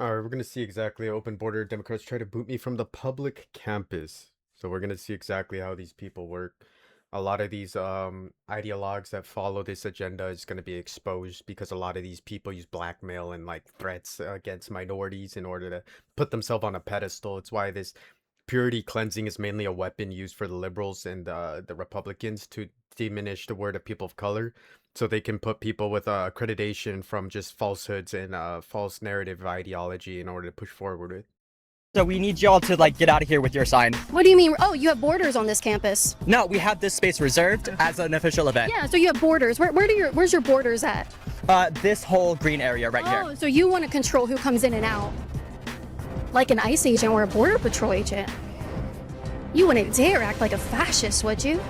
All right, we're gonna see exactly how open border Democrats try to boot me from the public campus. So we're gonna see exactly how these people work. A lot of these ideologues that follow this agenda is gonna be exposed because a lot of these people use blackmail and like threats against minorities in order to put themselves on a pedestal. It's why this purity cleansing is mainly a weapon used for the liberals and the Republicans to diminish the word of people of color, so they can put people with accreditation from just falsehoods and false narrative ideology in order to push forward with. So we need y'all to get out of here with your sign. What do you mean? Oh, you have borders on this campus. No, we have this space reserved as an official event. Yeah, so you have borders. Where's your borders at? This whole green area right here. Oh, so you want to control who comes in and out. Like an ICE agent or a border patrol agent. You wouldn't dare act like a fascist, would you?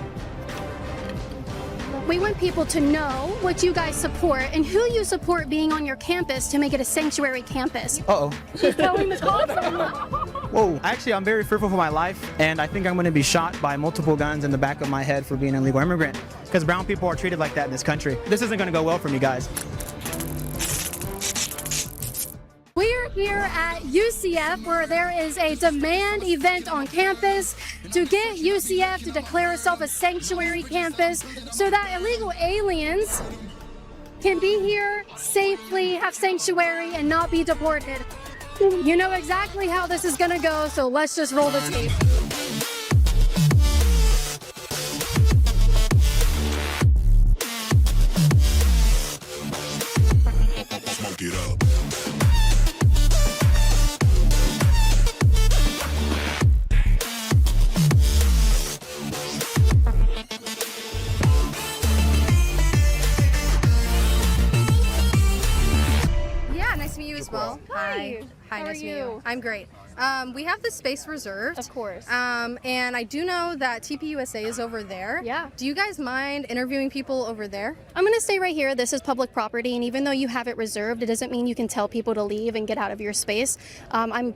We want people to know what you guys support and who you support being on your campus to make it a sanctuary campus. Uh-oh. She's throwing the cops. Whoa, actually, I'm very fearful for my life, and I think I'm going to be shot by multiple guns in the back of my head for being an illegal immigrant, because brown people are treated like that in this country. This isn't going to go well for me, guys. We're here at UCF where there is a demand event on campus to get UCF to declare itself a sanctuary campus so that illegal aliens can be here safely, have sanctuary, and not be deported. You know exactly how this is gonna go, so let's just roll the tape. Smoke it up. Yeah, nice to meet you as well. Hi. Hi, How nice are to meet you? you. I'm great. We have this space reserved. Of course. And I do know that TPUSA is over there. Yeah. Do you guys mind interviewing people over there? I'm gonna stay right here. This is public property, and even though you have it reserved, it doesn't mean you can tell people to leave and get out of your space. I'm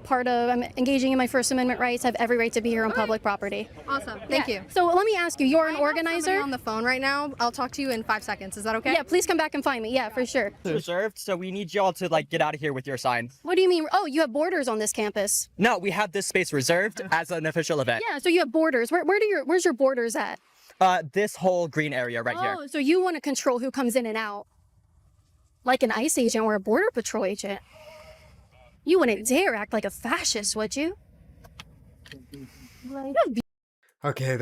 engaging in my First Amendment rights. I have every right to be here on public property. Awesome. Thank Yeah. you. So let me ask you, you're an I have somebody organizer? on the phone right now. I'll talk to you in 5 seconds. Is that okay? Yeah, please come back and find me. Yeah, for sure. It's reserved, so we need y'all to get out of here with your sign. What do you mean? Oh, you have borders on this campus. No, we have this space reserved as an official event. Yeah, so you have borders. Where's your borders at? This whole green area right here. Oh, so you want to control who comes in and out. Like an ICE agent or a border patrol agent. You wouldn't dare act like a fascist, would you? Okay,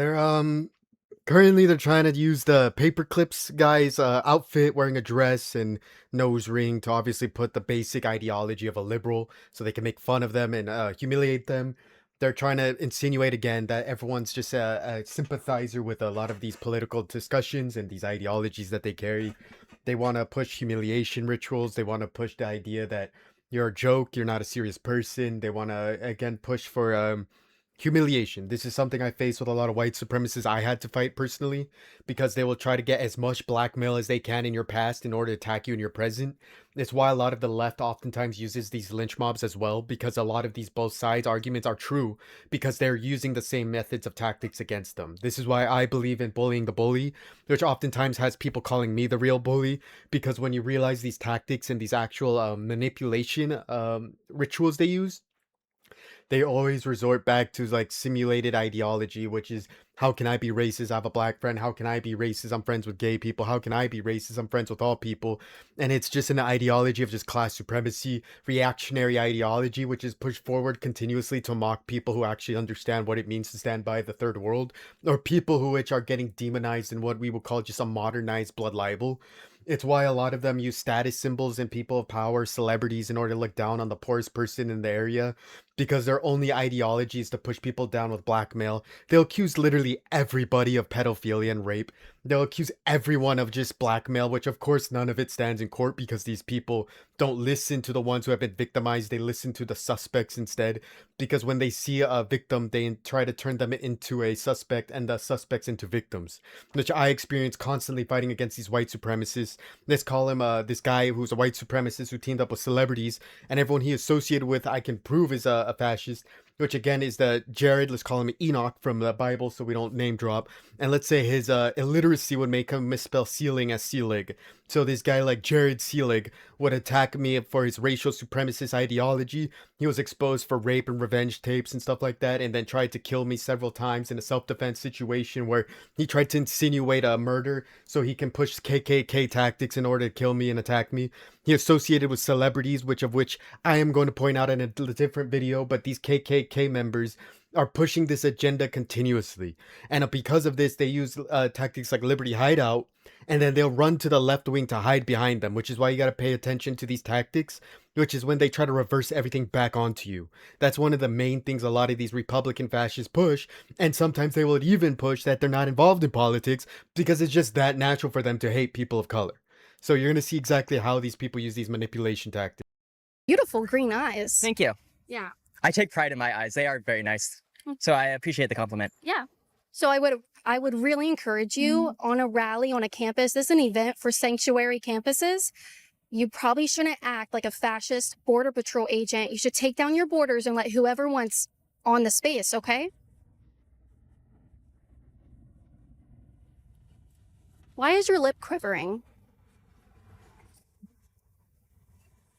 currently they're trying to use the paperclips guy's outfit, wearing a dress and nose ring, to obviously put the basic ideology of a liberal, so they can make fun of them and humiliate them. They're trying to insinuate again that everyone's just a sympathizer with a lot of these political discussions and these ideologies that they carry. They want to push humiliation rituals. They want to push the idea that you're a joke, you're not a serious person. They want to again push for humiliation. This is something I face with a lot of white supremacists I had to fight personally, because they will try to get as much blackmail as they can in your past in order to attack you in your present. It's why a lot of the left oftentimes uses these lynch mobs as well, because a lot of these both sides arguments are true because they're using the same methods of tactics against them. This is why I believe in bullying the bully, which oftentimes has people calling me the real bully, because when you realize these tactics and these actual manipulation rituals they use, they always resort back to like simulated ideology, which is, how can I be racist? I have a black friend. How can I be racist? I'm friends with gay people. How can I be racist? I'm friends with all people. And it's just an ideology of just class supremacy, reactionary ideology, which is pushed forward continuously to mock people who actually understand what it means to stand by the third world, or people who which are getting demonized in what we would call just a modernized blood libel. It's why a lot of them use status symbols and people of power, celebrities, in order to look down on the poorest person in the area, because their only ideology is to push people down with blackmail. They'll accuse literally everybody of pedophilia and rape. They'll accuse everyone of just blackmail, which of course none of it stands in court, because these people don't listen to the ones who have been victimized. They listen to the suspects instead, because when they see a victim, they try to turn them into a suspect and the suspects into victims, which I experience constantly fighting against these white supremacists. Let's call him this guy who's a white supremacist who teamed up with celebrities, and everyone he associated with I can prove is a fascist, which again is the Jared, let's call him Enoch from the Bible so we don't name drop, and let's say his illiteracy would make him misspell ceiling as Selig. So this guy like Jared Selig would attack me for his racial supremacist ideology. He was exposed for rape and revenge tapes and stuff like that, and then tried to kill me several times in a self-defense situation where he tried to insinuate a murder so he can push KKK tactics in order to kill me and attack me. He associated with celebrities, which I am going to point out in a different video, but these KKK members are pushing this agenda continuously. And because of this, they use tactics like Liberty Hideout, and then they'll run to the left wing to hide behind them, which is why you got to pay attention to these tactics, which is when they try to reverse everything back onto you. That's one of the main things a lot of these Republican fascists push, and sometimes they will even push that they're not involved in politics because it's just that natural for them to hate people of color. So you're going to see exactly how these people use these manipulation tactics. Beautiful green eyes. Thank you. Yeah. I take pride in my eyes. They are very nice. So I appreciate the compliment. Yeah. So I would really encourage you on a rally on a campus. This is an event for sanctuary campuses. You probably shouldn't act like a fascist border patrol agent. You should take down your borders and let whoever wants on the space, okay? Why is your lip quivering?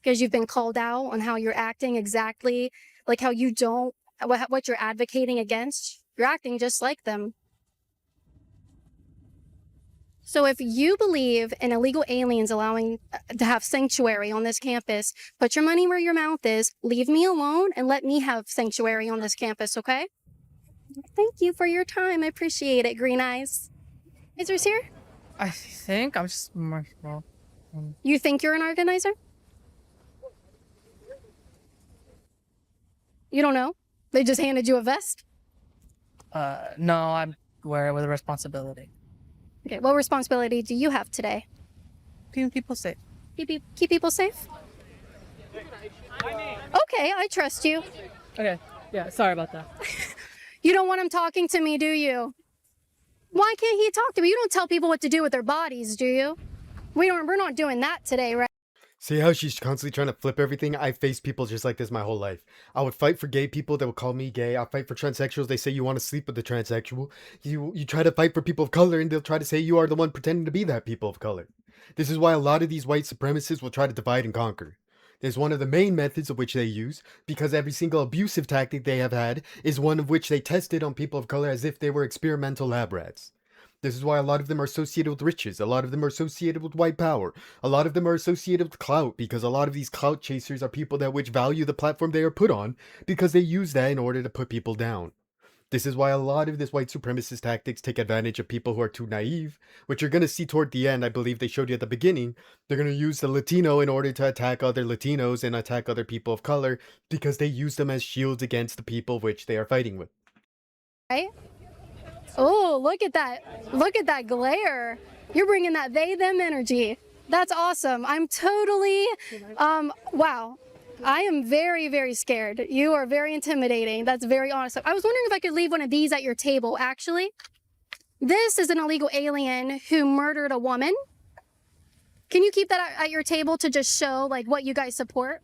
Because you've been called out on how you're acting exactly like how you don't, what you're advocating against. You're acting just like them. So if you believe in illegal aliens allowing to have sanctuary on this campus, put your money where your mouth is, leave me alone, and let me have sanctuary on this campus, okay? Thank you for your time. I appreciate it, Green Eyes. Is yours here? I think I'm just more. Well, You think you're an organizer? You don't know? They just handed you a vest? no, I'm wear it with a responsibility. Okay, what responsibility do you have today? Keeping people safe. Keep people safe? Okay, I trust you. Okay. Yeah. Sorry about that. You don't want him talking to me, do you? Why can't he talk to me? You don't tell people what to do with their bodies, do you? We're not doing that today, right? See how she's constantly trying to flip everything? I faced people just like this my whole life. I would fight for gay people that would call me gay. I'll fight for transsexuals. They say you want to sleep with the transsexual. You try to fight for people of color and they'll try to say you are the one pretending to be that people of color. This is why a lot of these white supremacists will try to divide and conquer. There's one of the main methods of which they use, because every single abusive tactic they have had is one of which they tested on people of color as if they were experimental lab rats. This is why a lot of them are associated with riches, a lot of them are associated with white power, a lot of them are associated with clout, because a lot of these clout chasers are people that which value the platform they are put on, because they use that in order to put people down. This is why a lot of this white supremacist tactics take advantage of people who are too naive, which you're going to see toward the end. I believe they showed you at the beginning. They're going to use the Latino in order to attack other Latinos and attack other people of color, because they use them as shields against the people which they are fighting with. Right? Oh, look at that. Look at that glare. You're bringing that they, them energy. That's awesome. I'm totally, wow. I am very, very scared. You are very intimidating. That's very honest. I was wondering if I could leave one of these at your table, actually. This is an illegal alien who murdered a woman. Can you keep that at your table to just show like what you guys support?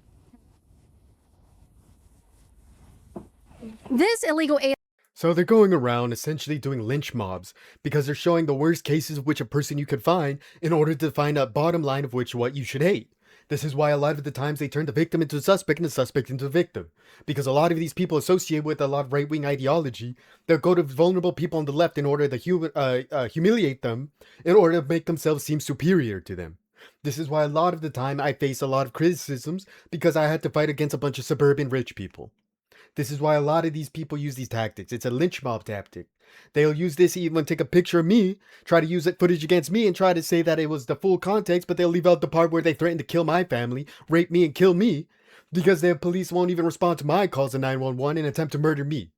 This illegal alien. So they're going around essentially doing lynch mobs because they're showing the worst cases of which a person you could find in order to find a bottom line of which what you should hate. This is why a lot of the times they turn the victim into a suspect and the suspect into a victim. Because a lot of these people associate with a lot of right-wing ideology, they'll go to vulnerable people on the left in order to humiliate them, in order to make themselves seem superior to them. This is why a lot of the time I face a lot of criticisms because I had to fight against a bunch of suburban rich people. This is why a lot of these people use these tactics. It's a lynch mob tactic. They'll use this even take a picture of me, try to use that footage against me and try to say that it was the full context, but they'll leave out the part where they threatened to kill my family, rape me and kill me, because the police won't even respond to my calls to 911 and attempt to murder me.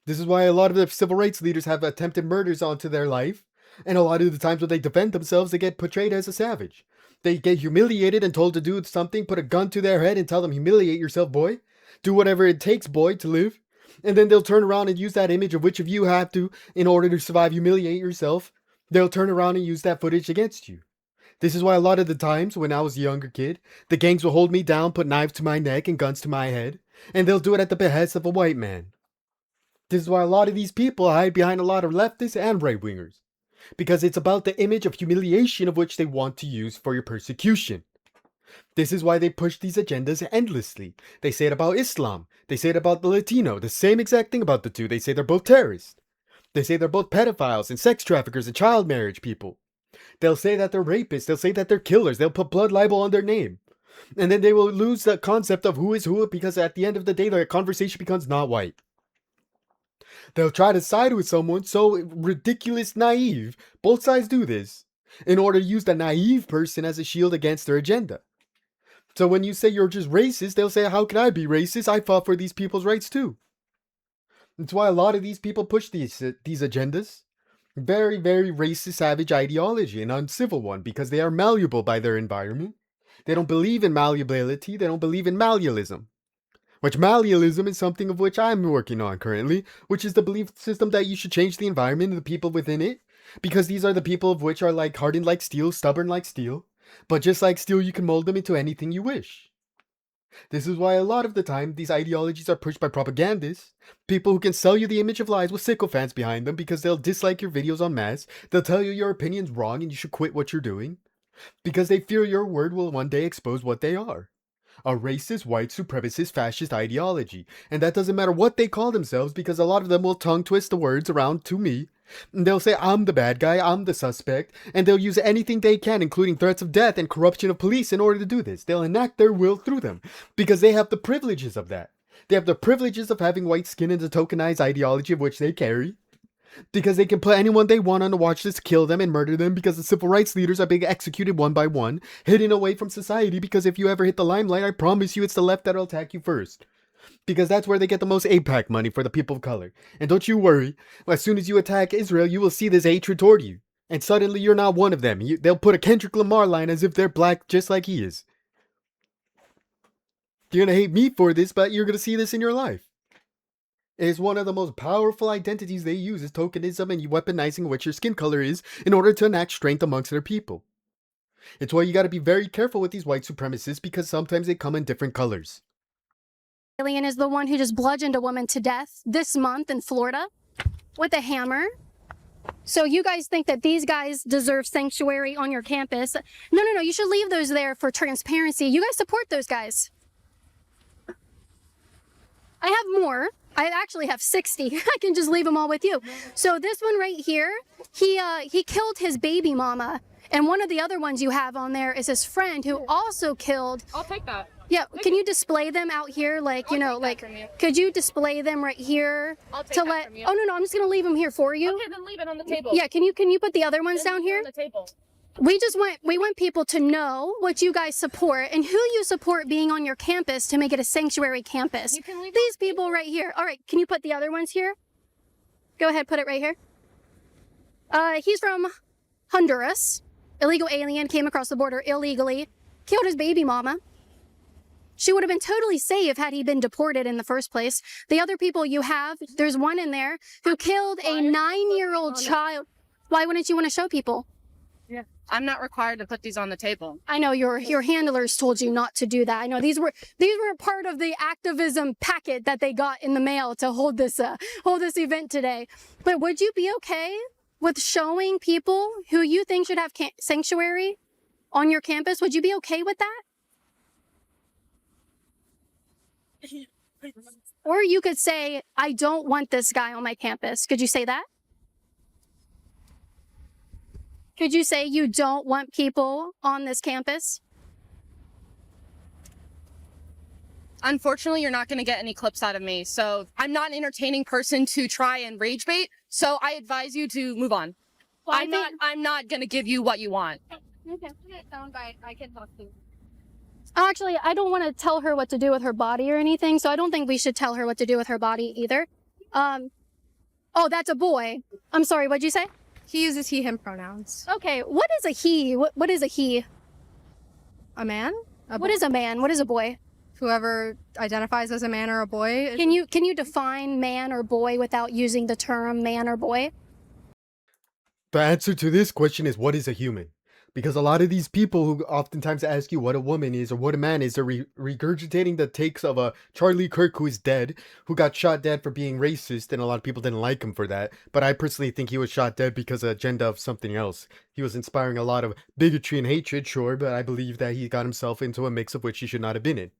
This is why a lot of the civil rights leaders have attempted murders onto their life, and a lot of the times when they defend themselves, they get portrayed as a savage. They get humiliated and told to do something, put a gun to their head and tell them, humiliate yourself, boy. Do whatever it takes, boy, to live. And then they'll turn around and use that image of which of you have to, in order to survive, humiliate yourself. They'll turn around and use that footage against you. This is why a lot of the times when I was a younger kid, the gangs will hold me down, put knives to my neck and guns to my head, and they'll do it at the behest of a white man. This is why a lot of these people hide behind a lot of leftists and right-wingers. Because it's about the image of humiliation of which they want to use for your persecution. This is why they push these agendas endlessly. They say it about Islam. They say it about the Latino. The same exact thing about the two. They say they're both terrorists. They say they're both pedophiles and sex traffickers and child marriage people. They'll say that they're rapists. They'll say that they're killers. They'll put blood libel on their name. And then they will lose the concept of who is who, because at the end of the day, the conversation becomes not white. They'll try to side with someone so ridiculous, naive. Both sides do this in order to use the naive person as a shield against their agenda. So when you say you're just racist, they'll say, how can I be racist? I fought for these people's rights too. That's why a lot of these people push these agendas. Very, very racist, savage ideology, an uncivil one, because they are malleable by their environment. They don't believe in malleability. They don't believe in mallealism. Which mallealism is something of which I'm working on currently, which is the belief system that you should change the environment and the people within it, because these are the people of which are like hardened like steel, stubborn like steel, but just like steel, you can mold them into anything you wish. This is why a lot of the time these ideologies are pushed by propagandists, people who can sell you the image of lies with sycophants behind them because they'll dislike your videos en masse, they'll tell you your opinion's wrong and you should quit what you're doing, because they fear your word will one day expose what they are. A racist, white, supremacist, fascist ideology. And that doesn't matter what they call themselves, because a lot of them will tongue twist the words around to me. And they'll say, I'm the bad guy, I'm the suspect, and they'll use anything they can, including threats of death and corruption of police, in order to do this. They'll enact their will through them, because they have the privileges of that. They have the privileges of having white skin and the tokenized ideology of which they carry. Because they can put anyone they want on the watch list, kill them, and murder them, because the civil rights leaders are being executed one by one, hidden away from society, because if you ever hit the limelight, I promise you it's the left that'll attack you first. Because that's where they get the most AIPAC money for the people of color. And don't you worry, as soon as you attack Israel, you will see this hatred toward you. And suddenly you're not one of them. They'll put a Kendrick Lamar line as if they're black just like he is. You're gonna hate me for this, but you're gonna see this in your life. It is one of the most powerful identities they use, is tokenism and weaponizing what your skin color is in order to enact strength amongst their people. It's why you gotta be very careful with these white supremacists, because sometimes they come in different colors. Alien is the one who just bludgeoned a woman to death this month in Florida with a hammer. So you guys think that these guys deserve sanctuary on your campus? No, you should leave those there for transparency. You guys support those guys. I have more. I actually have 60. I can just leave them all with you. So this one right here, he killed his baby mama. And one of the other ones you have on there is his friend who also killed. I'll take that. Yeah, can you display them out here? Like, you know, like, could you display them right here? I'll take to that let, from you. oh, no, I'm just going to leave them here for you. Okay, then leave it on the table. Yeah, can you put the other ones Then down leave it here? on the table. We want people to know what you guys support and who you support being on your campus to make it a sanctuary campus. You can leave These people right here. All right, can you put the other ones here? Go ahead, put it right here. He's from Honduras. Illegal alien, came across the border illegally, killed his baby mama. She would have been totally safe had he been deported in the first place. The other people you have, there's one in there who killed a 9-year-old child. Why wouldn't you want to show people? Yeah. I'm not required to put these on the table. I know your handlers told you not to do that. I know these were part of the activism packet that they got in the mail to hold this event today. But would you be okay with showing people who you think should have sanctuary on your campus? Would you be okay with that? Or you could say, I don't want this guy on my campus. Could you say that? Could you say you don't want people on this campus? Unfortunately, you're not going to get any clips out of me. So I'm not an entertaining person to try and rage bait. So I advise you to move on. Well, I'm not going to give you what you want. Okay. I can talk to you. Actually, I don't want to tell her what to do with her body or anything, so I don't think we should tell her what to do with her body either. Oh, that's a boy. I'm sorry, what'd you say? He uses he, him pronouns. Okay, what is a he? What is a he? A man? What is a man? What is a boy? Whoever identifies as a man or a boy. Can you define man or boy without using the term man or boy? The answer to this question is, what is a human? Because a lot of these people who oftentimes ask you what a woman is or what a man is are regurgitating the takes of a Charlie Kirk who is dead, who got shot dead for being racist, and a lot of people didn't like him for that. But I personally think he was shot dead because of agenda of something else. He was inspiring a lot of bigotry and hatred, sure, but I believe that he got himself into a mix of which he should not have been in.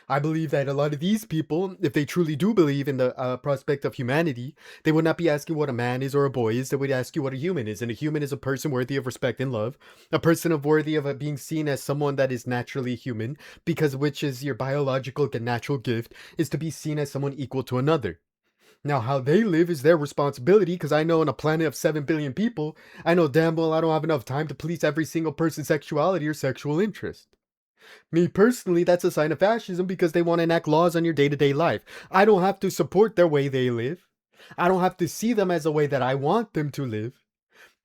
I believe that a lot of these people, if they truly do believe in the prospect of humanity, they would not be asking what a man is or a boy is. They would ask you what a human is. And a human is a person worthy of respect and love, a person of worthy of being seen as someone that is naturally human, because which is your biological and natural gift, is to be seen as someone equal to another. Now, how they live is their responsibility, because I know on a planet of 7 billion people, I know damn well I don't have enough time to police every single person's sexuality or sexual interest. Me personally, that's a sign of fascism because they want to enact laws on your day-to-day life. I don't have to support their way they live. I don't have to see them as a way that I want them to live.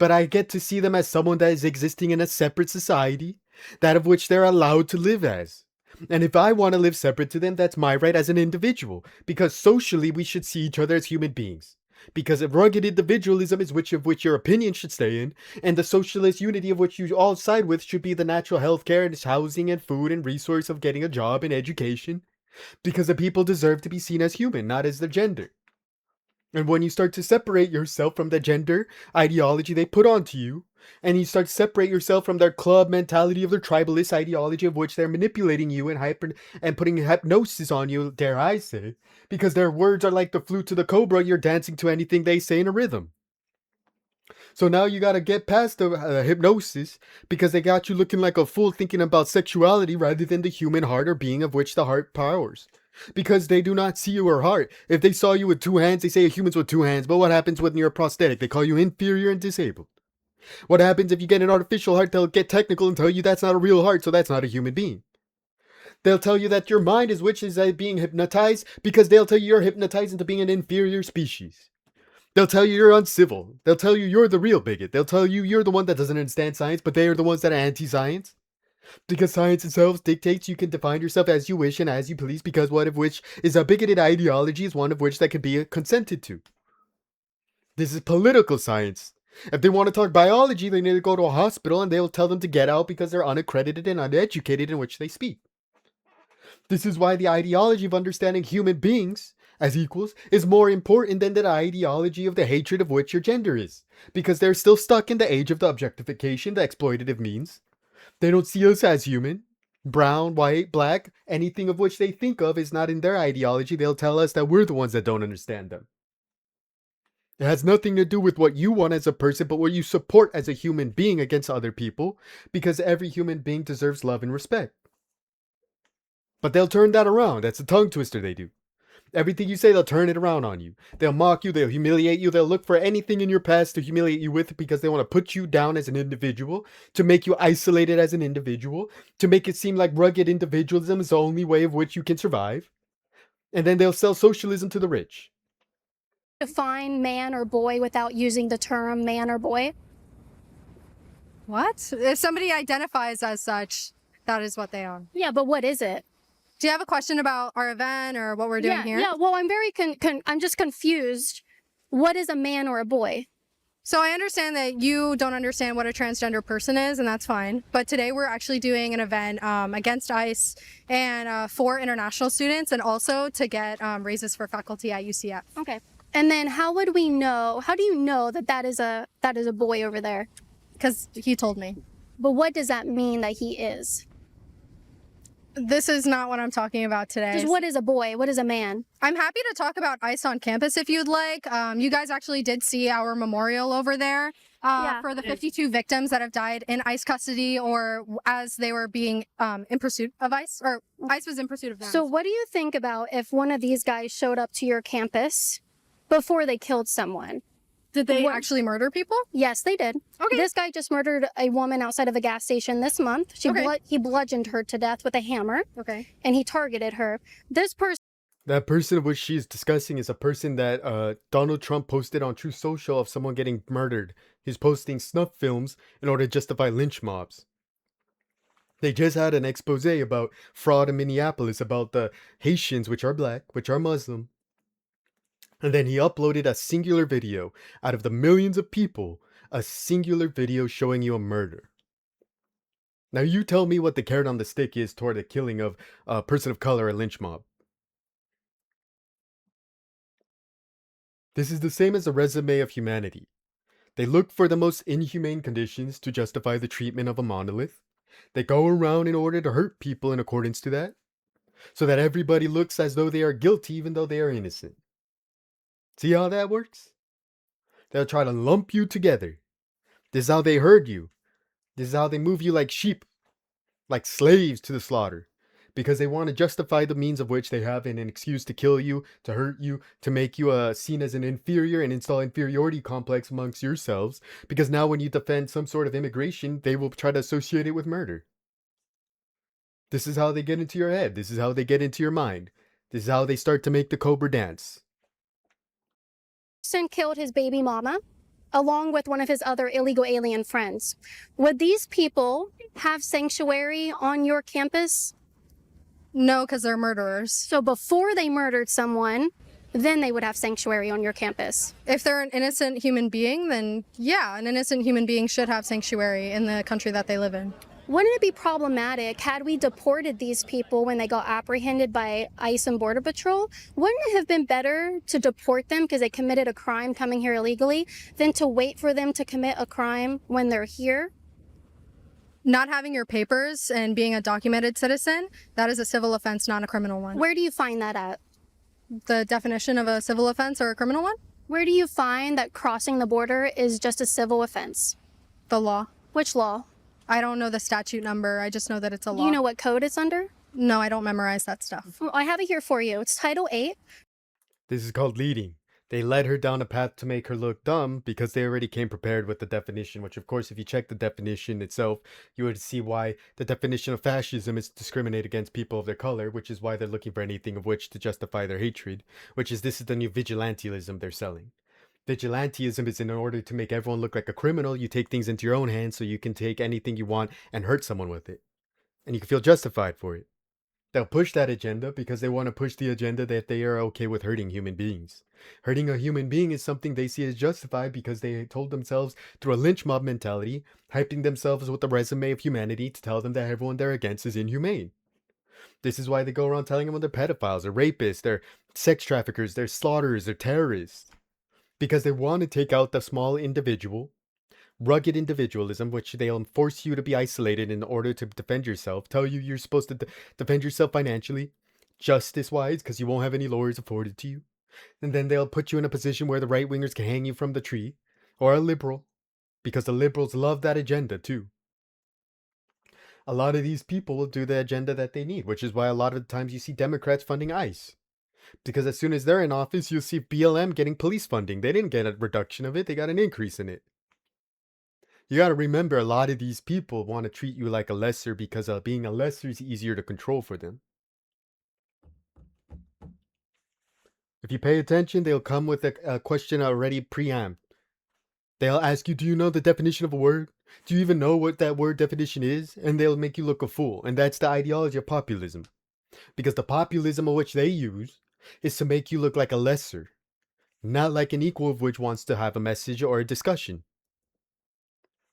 But I get to see them as someone that is existing in a separate society, that of which they're allowed to live as. And if I want to live separate to them, that's my right as an individual, because socially we should see each other as human beings. Because if rugged individualism is which of which your opinion should stay in, and the socialist unity of which you all side with should be the natural healthcare and housing and food and resource of getting a job and education, because the people deserve to be seen as human, not as their gender. And when you start to separate yourself from the gender ideology they put onto you, and you start to separate yourself from their club mentality of their tribalist ideology of which they're manipulating you and putting hypnosis on you, dare I say, because their words are like the flute to the cobra, you're dancing to anything they say in a rhythm. So now you gotta get past the hypnosis because they got you looking like a fool thinking about sexuality rather than the human heart or being of which the heart powers. Because they do not see your heart. If they saw you with two hands, they say humans with two hands, but what happens when you're a prosthetic? They call you inferior and disabled. What happens if you get an artificial heart? They'll get technical and tell you that's not a real heart, so that's not a human being. They'll tell you that your mind is which is being hypnotized because they'll tell you you're hypnotized into being an inferior species. They'll tell you you're uncivil. They'll tell you you're the real bigot. They'll tell you you're the one that doesn't understand science, but they are the ones that are anti-science. Because science itself dictates you can define yourself as you wish and as you please, because one of which is a bigoted ideology is one of which that can be consented to. This is political science. If they want to talk biology, they need to go to a hospital and they'll tell them to get out because they're unaccredited and uneducated in which they speak. This is why the ideology of understanding human beings as equals is more important than the ideology of the hatred of which your gender is. Because they're still stuck in the age of the objectification, the exploitative means. They don't see us as human. Brown, white, black, anything of which they think of is not in their ideology. They'll tell us that we're the ones that don't understand them. It has nothing to do with what you want as a person, but what you support as a human being against other people, because every human being deserves love and respect. But they'll turn that around. That's a tongue twister they do. Everything you say, they'll turn it around on you. They'll mock you, they'll humiliate you, they'll look for anything in your past to humiliate you with because they want to put you down as an individual, to make you isolated as an individual, to make it seem like rugged individualism is the only way of which you can survive. And then they'll sell socialism to the rich. Define man or boy without using the term man or boy? What? If somebody identifies as such, that is what they are. Yeah, but what is it? Do you have a question about our event or what we're doing here? Yeah, well, I'm very I'm just confused. What is a man or a boy? So I understand that you don't understand what a transgender person is, and that's fine. But today we're actually doing an event against ICE and for international students, and also to get raises for faculty at UCF. Okay. And then how would we know? How do you know that that is a boy over there? Because he told me. But what does that mean that he is? This is not what I'm talking about today. Just what is a boy? What is a man? I'm happy to talk about ICE on campus if you'd like. You guys actually did see our memorial over there for the 52 victims that have died in ICE custody or as they were being in pursuit of ICE, or ICE was in pursuit of them. So what do you think about if one of these guys showed up to your campus before they killed someone? Did they actually murder people? Yes, they did. Okay. This guy just murdered a woman outside of a gas station this month. He bludgeoned her to death with a hammer. Okay. And he targeted her. This person. That person of which she's discussing is a person that Donald Trump posted on Truth Social of someone getting murdered. He's posting snuff films in order to justify lynch mobs. They just had an expose about fraud in Minneapolis about the Haitians, which are black, which are Muslim. And then he uploaded a singular video out of the millions of people, a singular video showing you a murder. Now you tell me what the carrot on the stick is toward the killing of a person of color or lynch mob. This is the same as a resume of humanity. They look for the most inhumane conditions to justify the treatment of a monolith. They go around in order to hurt people in accordance to that, so that everybody looks as though they are guilty even though they are innocent. See how that works? They'll try to lump you together. This is how they herd you. This is how they move you like sheep, like slaves to the slaughter. Because they want to justify the means of which they have and an excuse to kill you, to hurt you, to make you seen as an inferior and install inferiority complex amongst yourselves. Because now when you defend some sort of immigration, they will try to associate it with murder. This is how they get into your head. This is how they get into your mind. This is how they start to make the Cobra dance. Person killed his baby mama along with one of his other illegal alien friends. Would these people have sanctuary on your campus? No, because they're murderers. So before they murdered someone, then they would have sanctuary on your campus. If they're an innocent human being, then yeah, an innocent human being should have sanctuary in the country that they live in. Wouldn't it be problematic had we deported these people when they got apprehended by ICE and Border Patrol? Wouldn't it have been better to deport them because they committed a crime coming here illegally than to wait for them to commit a crime when they're here? Not having your papers and being a documented citizen, that is a civil offense, not a criminal one. Where do you find that at? The definition of a civil offense or a criminal one? Where do you find that crossing the border is just a civil offense? The law. Which law? I don't know the statute number. I just know that it's a law. Do you know what code it's under? No, I don't memorize that stuff. Well, I have it here for you. It's Title 8. This is called leading. They led her down a path to make her look dumb because they already came prepared with the definition, which of course if you check the definition itself, you would see why the definition of fascism is to discriminate against people of their color, which is why they're looking for anything of which to justify their hatred, which is this is the new vigilantism they're selling. Vigilantism is in order to make everyone look like a criminal, you take things into your own hands so you can take anything you want and hurt someone with it. And you can feel justified for it. They'll push that agenda because they want to push the agenda that they are okay with hurting human beings. Hurting a human being is something they see as justified because they told themselves through a lynch mob mentality, hyping themselves with a resume of humanity to tell them that everyone they're against is inhumane. This is why they go around telling them they're pedophiles, they're rapists, they're sex traffickers, they're slaughterers, they're terrorists. Because they want to take out the small individual, rugged individualism, which they'll force you to be isolated in order to defend yourself, tell you you're supposed to defend yourself financially, justice-wise, because you won't have any lawyers afforded to you. And then they'll put you in a position where the right-wingers can hang you from the tree, or a liberal, because the liberals love that agenda too. A lot of these people will do the agenda that they need, which is why a lot of the times you see Democrats funding ICE. Because as soon as they're in office, you'll see BLM getting police funding. They didn't get a reduction of it, they got an increase in it. You gotta remember, a lot of these people want to treat you like a lesser because being a lesser is easier to control for them. If you pay attention, they'll come with a question already preammed. They'll ask you, do you know the definition of a word? Do you even know what that word definition is? And they'll make you look a fool. And that's the ideology of populism. Because the populism of which they use is to make you look like a lesser, not like an equal of which wants to have a message or a discussion.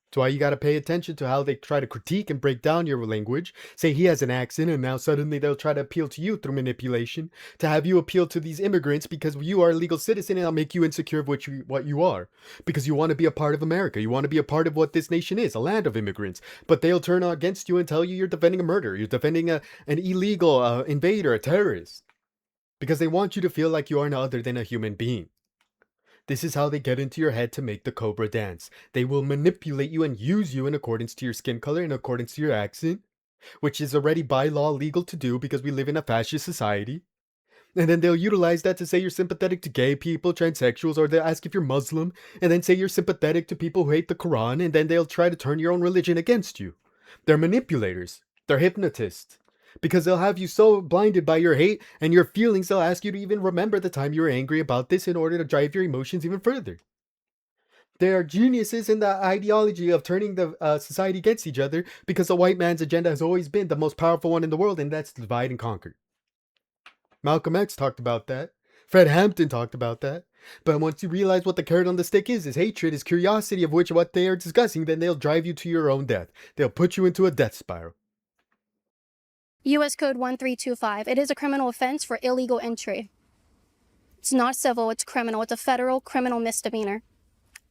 That's why you gotta pay attention to how they try to critique and break down your language. Say he has an accent, and now suddenly they'll try to appeal to you through manipulation, to have you appeal to these immigrants because you are a legal citizen, and they'll make you insecure of what you are. Because you want to be a part of America. You want to be a part of what this nation is, a land of immigrants. But they'll turn against you and tell you you're defending a murder. You're defending an illegal invader, a terrorist. Because they want you to feel like you are no other than a human being. This is how they get into your head to make the Cobra dance. They will manipulate you and use you in accordance to your skin color, in accordance to your accent, which is already by law legal to do because we live in a fascist society. And then they'll utilize that to say you're sympathetic to gay people, transsexuals, or they'll ask if you're Muslim, and then say you're sympathetic to people who hate the Quran, and then they'll try to turn your own religion against you. They're manipulators. They're hypnotists. Because they'll have you so blinded by your hate and your feelings, they'll ask you to even remember the time you were angry about this in order to drive your emotions even further. They are geniuses in the ideology of turning the society against each other because the white man's agenda has always been the most powerful one in the world, and that's divide and conquer. Malcolm X talked about that. Fred Hampton talked about that. But once you realize what the carrot on the stick is hatred, is curiosity of which what they are discussing, then they'll drive you to your own death. They'll put you into a death spiral. U.S. Code 1325. It is a criminal offense for illegal entry. It's not civil, it's criminal. It's a federal criminal misdemeanor.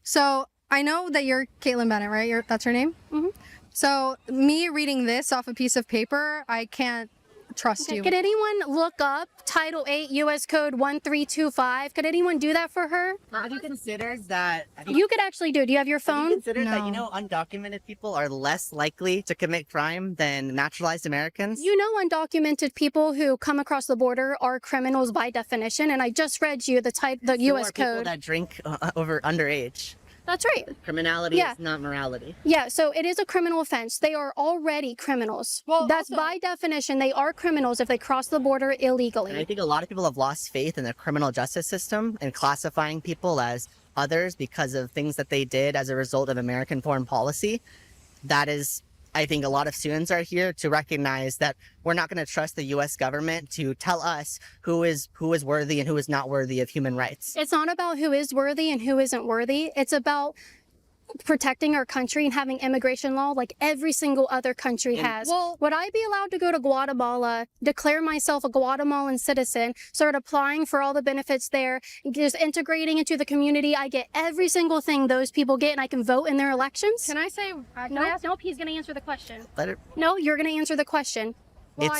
So I know that you're Caitlin Bennett, right? That's her name? Mhm. So me reading this off a piece of paper, I can't trust you. Could anyone look up Title 8 U.S. Code 1325? Could anyone do that for her? Have you considered that? You could actually do it. Do you have your Have phone? you considered that No. undocumented people are less likely to commit crime than naturalized Americans? You know undocumented people who come across the border are criminals by definition, and I just read you the So U.S. are people Code. that drink over underage. That's right. Criminality Yeah. is not morality. Yeah, so it is a criminal offense. They are already criminals. Well, That's also- by definition, they are criminals if they cross the border And I illegally. think a lot of people have lost faith in the criminal justice system and classifying people as others because of things that they did as a result of American foreign policy. That is, I think a lot of students are here to recognize that we're not going to trust the U.S. government to tell us who is worthy and who is not worthy of human rights. It's not about who is worthy and who isn't worthy. It's about protecting our country and having immigration law like every single other country has. well- Would I be allowed to go to Guatemala, declare myself a Guatemalan citizen, start applying for all the benefits there, just integrating into the community? I get every single thing those people get and I can vote in their elections? Can I say? Nope, he's going to answer the question. Let it, No, you're going to answer the question. Well,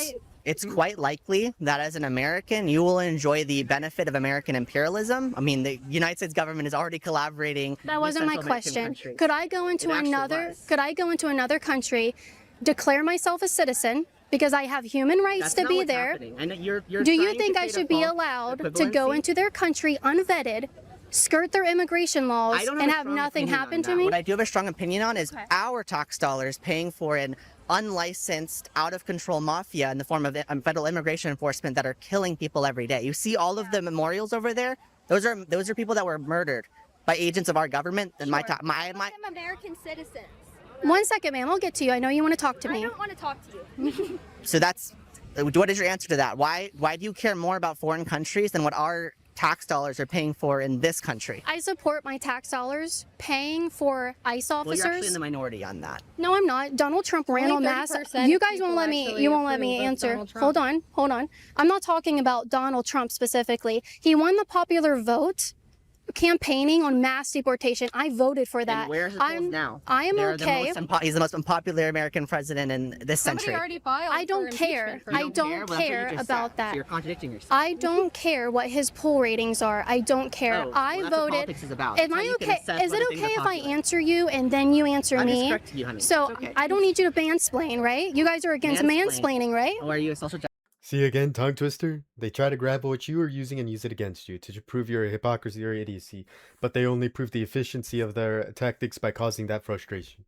it's quite likely that as an American, you will enjoy the benefit of American imperialism. I mean, the United States government is already collaborating. That with wasn't my Central American question. countries. Could I go into It actually another? was. Could I go into another country, declare myself a citizen because I have human rights That's to not be what's there? happening. I know you're Do you trying to think I create a should be false allowed to go equivalency. into their country unvetted, skirt their immigration laws, I don't and a have strong nothing opinion happen on to that. me? What I do have a strong opinion on is Okay. our tax dollars paying for an unlicensed, out-of-control mafia in the form of federal immigration enforcement that are killing people every day. You see all of the memorials over there? Those are people that were murdered by agents of our government. And my American citizens. 1 second, ma'am. I'll get to you. I know you want to talk to me. want to talk to you. so that's what is your answer to that? Why do you care more about foreign countries than what our tax dollars are paying for in this country? I support my tax dollars paying for ICE Well, you're actually officers. in the minority on that. No, I'm not. Donald Trump ran Only on mass. 30% You of guys won't people let me. actually You won't let me approve of answer. Donald Trump. Hold on. I'm not talking about Donald Trump specifically. He won the popular vote, campaigning on mass deportation. I voted for that. And where's his polls I'm. now? I am They're okay. He's the most unpopular American president in this Somebody century. already filed. I don't for care. impeachment for I him. don't Well, that's what you care just about said. that. So you're contradicting yourself. I don't care what his poll ratings are. I don't care. Oh, I well, that's what voted. politics is about. Am That's how I you can okay? assess Is it whether things okay are if I popular. answer you and then you answer I'm just me? correcting you, honey. So It's okay. I don't need you to mansplain, right? You guys are against Mansplain. mansplaining, right? Or are you a social justice? See again, tongue twister? They try to grab what you are using and use it against you to prove your hypocrisy or idiocy, but they only prove the efficiency of their tactics by causing that frustration.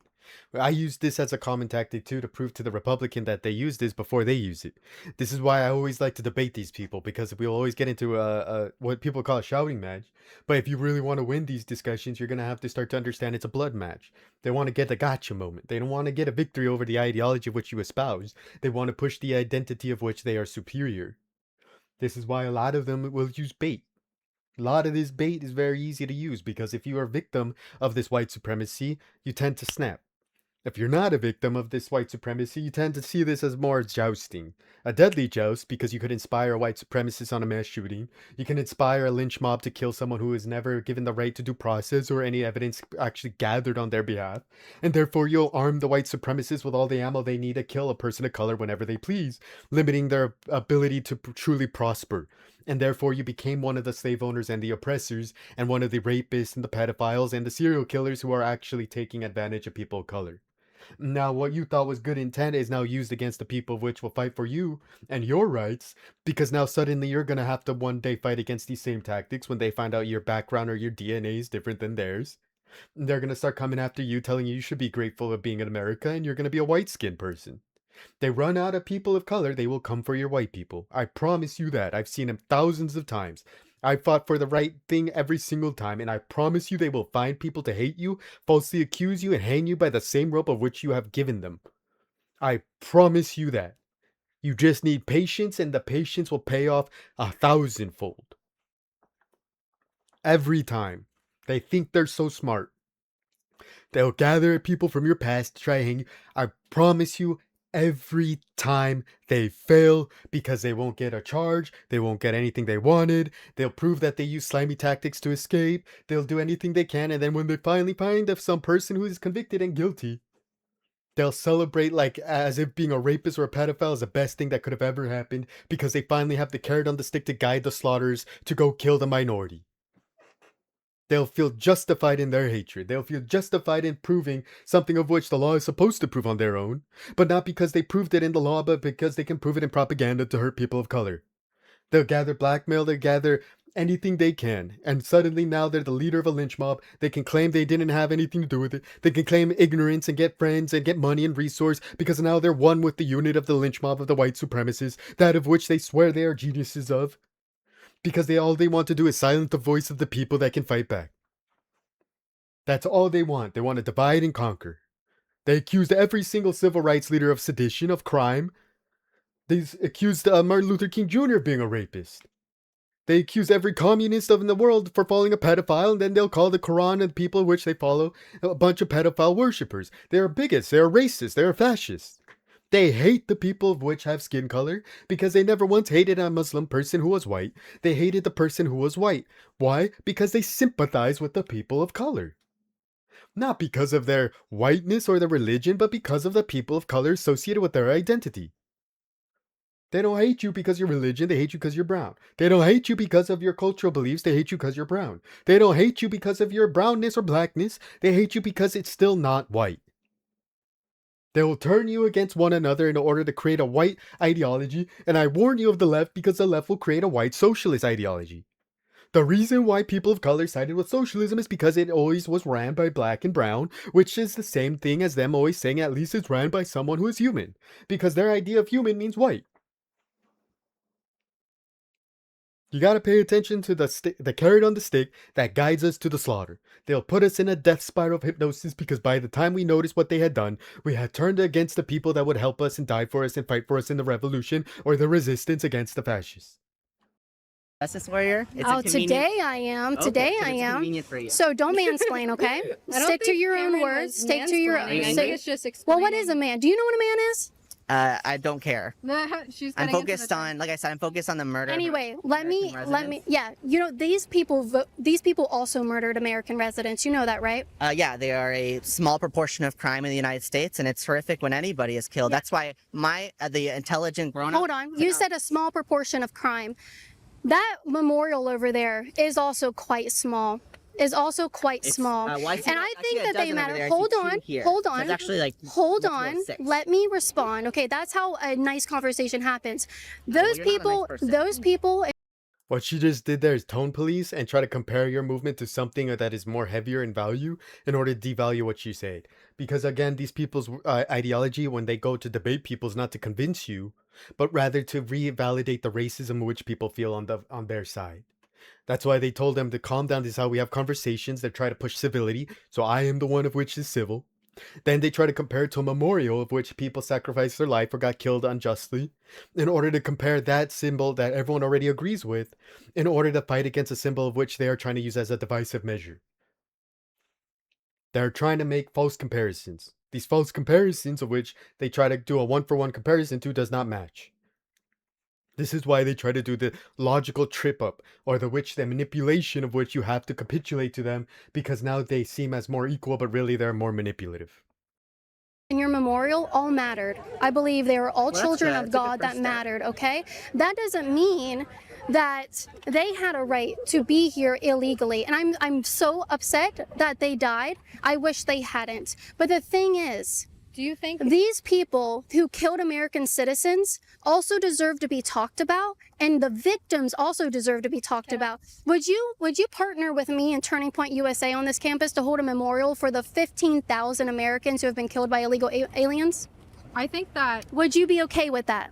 I use this as a common tactic too to prove to the Republican that they use this before they use it. This is why I always like to debate these people, because we'll always get into a what people call a shouting match. But if you really want to win these discussions, you're gonna have to start to understand it's a blood match. They want to get a gotcha moment. They don't want to get a victory over the ideology of which you espouse. They want to push the identity of which they are superior. This is why a lot of them will use bait. A lot of this bait is very easy to use because if you are a victim of this white supremacy, you tend to snap. If you're not a victim of this white supremacy, you tend to see this as more jousting. A deadly joust because you could inspire a white supremacist on a mass shooting. You can inspire a lynch mob to kill someone who is never given the right to due process or any evidence actually gathered on their behalf. And therefore you'll arm the white supremacists with all the ammo they need to kill a person of color whenever they please, limiting their ability to truly prosper. And therefore you became one of the slave owners and the oppressors, and one of the rapists and the pedophiles and the serial killers who are actually taking advantage of people of color. Now, what you thought was good intent is now used against the people which will fight for you and your rights, because now suddenly you're going to have to one day fight against these same tactics when they find out your background or your DNA is different than theirs. They're going to start coming after you, telling you should be grateful of being in America, and you're going to be a white-skinned person. They run out of people of color, they will come for your white people. I promise you that. I've seen them thousands of times. I fought for the right thing every single time, and I promise you they will find people to hate you, falsely accuse you, and hang you by the same rope of which you have given them. I promise you that. You just need patience, and the patience will pay off 1,000-fold. Every time. They think they're so smart. They'll gather people from your past to try to hang you. I promise you, every time they fail because they won't get a charge, they won't get anything they wanted, they'll prove that they use slimy tactics to escape, they'll do anything they can, and then when they finally find some person who is convicted and guilty, they'll celebrate like as if being a rapist or a pedophile is the best thing that could have ever happened because they finally have the carrot on the stick to guide the slaughters to go kill the minority. They'll feel justified in their hatred. They'll feel justified in proving something of which the law is supposed to prove on their own, but not because they proved it in the law, but because they can prove it in propaganda to hurt people of color. They'll gather blackmail, they'll gather anything they can, and suddenly now they're the leader of a lynch mob. They can claim they didn't have anything to do with it. They can claim ignorance and get friends and get money and resource because now they're one with the unit of the lynch mob of the white supremacists, that of which they swear they are geniuses of. Because all they want to do is silence the voice of the people that can fight back. That's all they want. They want to divide and conquer. They accused every single civil rights leader of sedition, of crime. They accused Martin Luther King Jr. of being a rapist. They accuse every communist in the world for following a pedophile, and then they'll call the Quran and the people which they follow a bunch of pedophile worshippers. They are bigots, they are racist, they are fascists. They hate the people of which have skin color because they never once hated a Muslim person who was white. They hated the person who was white. Why? Because they sympathize with the people of color. Not because of their whiteness or their religion, but because of the people of color associated with their identity. They don't hate you because of your religion, they hate you because you're brown. They don't hate you because of your cultural beliefs, they hate you because you're brown. They don't hate you because of your brownness or blackness, they hate you because it's still not white. They will turn you against one another in order to create a white ideology, and I warn you of the left because the left will create a white socialist ideology. The reason why people of color sided with socialism is because it always was ran by black and brown, which is the same thing as them always saying at least it's ran by someone who is human, because their idea of human means white. You gotta pay attention to the carrot on the stick that guides us to the slaughter. They'll put us in a death spiral of hypnosis because by the time we noticed what they had done, we had turned against the people that would help us and die for us and fight for us in the revolution or the resistance against the fascists. Justice warrior? Today I am. Okay, today so I it's am. convenient for you. So don't mansplain, okay? Stick to your own words. Stick to your own. I think it's just Well, what is a man? Do you know what a man is? I don't care. She's I'm getting into focused the on, like I said, I'm focused on the murder. Anyway, of let me. residents. Yeah, you know these people also murdered American residents. You know that, right? Yeah, they are a small proportion of crime in the United States, and it's horrific when anybody is killed. Yeah. That's why the intelligent grown-up. Hold on. You said a small proportion of crime. That memorial over there is also quite small. Is also quite small. Well, I see And about- I I think see a that they dozen over matter. there. I Hold see on. two here. Hold So on. it's actually like Hold multiple on. of 6. Let me respond. Okay, that's how a nice conversation happens. Those you're not a nice people, person. those people. What she just did there is tone police and try to compare your movement to something that is more heavier in value in order to devalue what she said. Because again, these people's ideology when they go to debate people is not to convince you, but rather to revalidate the racism which people feel on their side. That's why they told them to calm down. This is how we have conversations. They try to push civility. So I am the one of which is civil. Then they try to compare it to a memorial of which people sacrificed their life or got killed unjustly in order to compare that symbol that everyone already agrees with in order to fight against a symbol of which they are trying to use as a divisive measure. They're trying to make false comparisons. These false comparisons of which they try to do a one-for-one comparison to does not match. This is why they try to do the logical trip up, or the manipulation of which you have to capitulate to them because now they seem as more equal, but really they're more manipulative. In your memorial all mattered. I believe they were all Well, children that's of a good God that first step. mattered, okay? That doesn't mean that they had a right to be here illegally. And I'm so upset that they died. I wish they hadn't. But the thing is, Do you think these people who killed American citizens also deserve to be talked about, and the victims also deserve to be talked about. Would you partner with me and Turning Point USA on this campus to hold a memorial for the 15,000 Americans who have been killed by illegal aliens? I think that Would you be okay with that?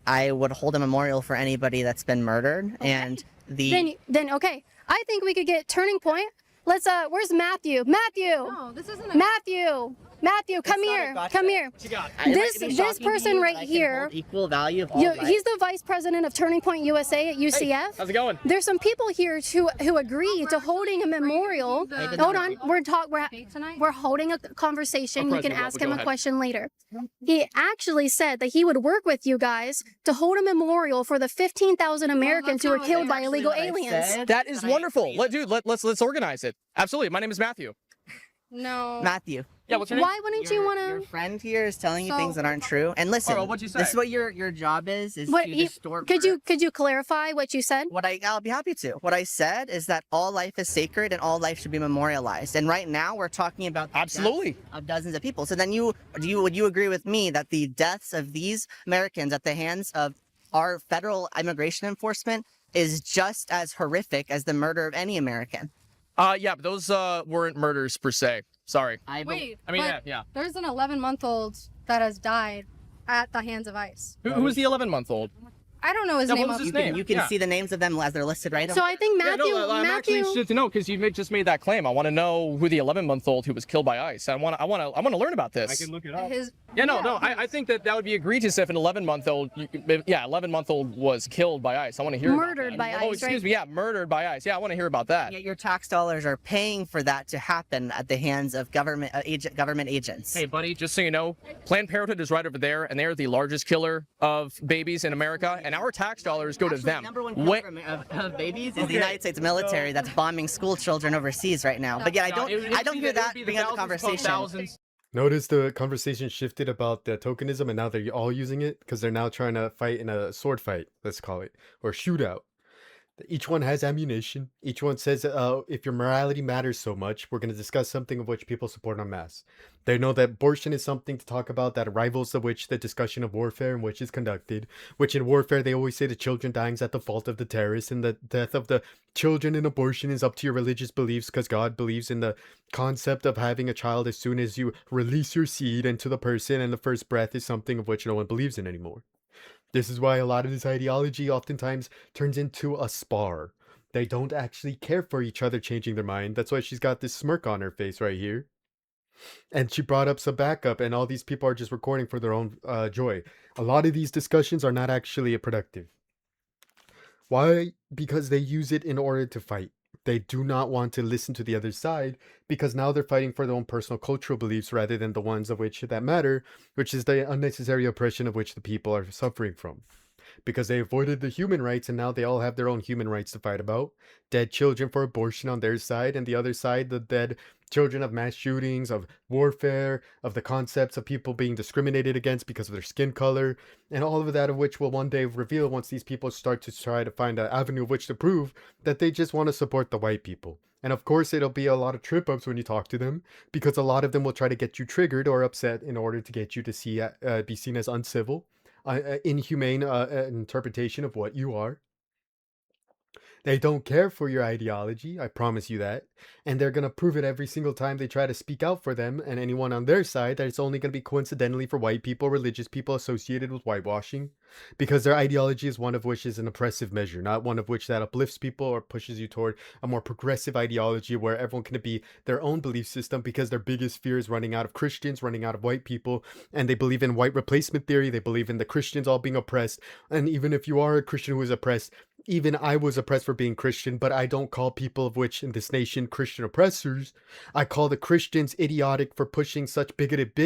I would hold a memorial for anybody that's been murdered, and Then okay. I think we could get Turning Point. Let's where's Matthew? Matthew. no, this isn't a Matthew. Matthew, come It's not a here. gotcha. Come here. What you got? This person right here, equal value of all he's the vice president of Turning Point USA at UCF. How's it going? There's some people here who agree to holding a memorial. Hold on, we're holding a conversation. You can ask him a question later. He actually said that he would work with you guys to hold a memorial for the 15,000 Americans who were killed by illegal aliens. That is wonderful. Let's organize it. Absolutely. My name is Matthew. No. Matthew. Yeah, what's your name? Why wouldn't you want Your to? friend here is telling you things that aren't true. And listen, Alright, what'd you say? this is what your job is What to he, distort. could you clarify what you said? I'll be happy to. What I said is that all life is sacred and all life should be memorialized. And right now we're talking about the Absolutely. deaths of dozens of people. So then would you agree with me that the deaths of these Americans at the hands of our federal immigration enforcement is just as horrific as the murder of any American? Yeah, but those weren't murders per se. Sorry. Wait, I mean, but yeah. there's an 11-month-old that has died at the hands of ICE. Who was the 11-month-old? I don't know his Yeah, name. what was his off- name? You can Yeah. see the names of them as they're listed right So I think Yeah, Matthew, no, I'm actually interested to know because you just made that claim. I want to know who the 11-month-old who was killed by ICE. I want to learn about this. look it up. His, I think that would be egregious if an 11-month-old was killed by ICE. I want to hear Murdered about that. by Oh, ICE, excuse right? me. Yeah, murdered by ICE. Yeah, I want to hear about that. Yet your tax dollars are paying for that to happen at the hands of government agents. Hey, buddy, just so you know, Planned Parenthood is right over there, and they're the largest killer of babies in America, and our tax dollars go to Actually, them. the number one killer of babies is the United States military that's bombing school children overseas right now. But yeah, I don't hear that being on the conversation. Notice the conversation shifted about the tokenism, and now they're all using it because they're now trying to fight in a sword fight, let's call it, or shootout. Each one has ammunition. Each one says, if your morality matters so much, we're going to discuss something of which people support en masse. They know that abortion is something to talk about that rivals the discussion of warfare in which is conducted, which in warfare they always say the children dying is at the fault of the terrorists, and the death of the children in abortion is up to your religious beliefs because God believes in the concept of having a child as soon as you release your seed into the person, and the first breath is something of which no one believes in anymore. This is why a lot of this ideology oftentimes turns into a spar. They don't actually care for each other changing their mind. That's why she's got this smirk on her face right here. And she brought up some backup, and all these people are just recording for their own joy. A lot of these discussions are not actually productive. Why? Because they use it in order to fight. They do not want to listen to the other side because now they're fighting for their own personal cultural beliefs rather than the ones of which that matter, which is the unnecessary oppression of which the people are suffering from. Because they avoided the human rights and now they all have their own human rights to fight about. Dead children for abortion on their side, and the other side, the dead children of mass shootings, of warfare, of the concepts of people being discriminated against because of their skin color, and all of that of which will one day reveal once these people start to try to find an avenue of which to prove that they just want to support the white people. And of course, it'll be a lot of trip-ups when you talk to them, because a lot of them will try to get you triggered or upset in order to get you to be seen as uncivil, inhumane interpretation of what you are. They don't care for your ideology, I promise you that. And they're going to prove it every single time they try to speak out for them and anyone on their side that it's only going to be coincidentally for white people, religious people associated with whitewashing. Because their ideology is one of which is an oppressive measure, not one of which that uplifts people or pushes you toward a more progressive ideology where everyone can be their own belief system, because their biggest fear is running out of Christians, running out of white people, and they believe in white replacement theory. They believe in the Christians all being oppressed. And even if you are a Christian who is oppressed, even I was oppressed for being Christian, but I don't call people of which in this nation Christian oppressors. I call the Christians idiotic for pushing such bigoted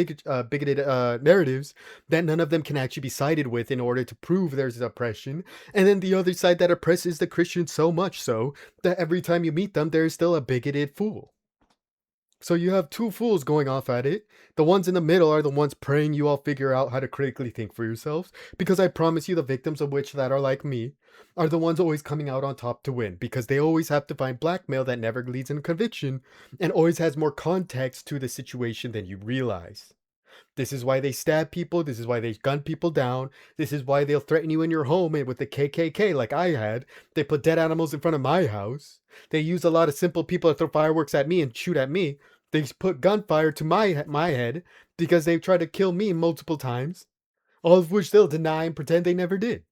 narratives that none of them can actually be sided with in order to prove there's oppression. And then the other side that oppresses the Christians so much so that every time you meet them, there's still a bigoted fool. So you have two fools going off at it. The ones in the middle are the ones praying you all figure out how to critically think for yourselves. Because I promise you the victims of which that are like me are the ones always coming out on top to win. Because they always have to find blackmail that never leads in conviction and always has more context to the situation than you realize. This is why they stab people. This is why they gun people down. This is why they'll threaten you in your home and with the KKK like I had. They put dead animals in front of my house. They use a lot of simple people to throw fireworks at me and shoot at me. They put gunfire to my head because they've tried to kill me multiple times. All of which they'll deny and pretend they never did.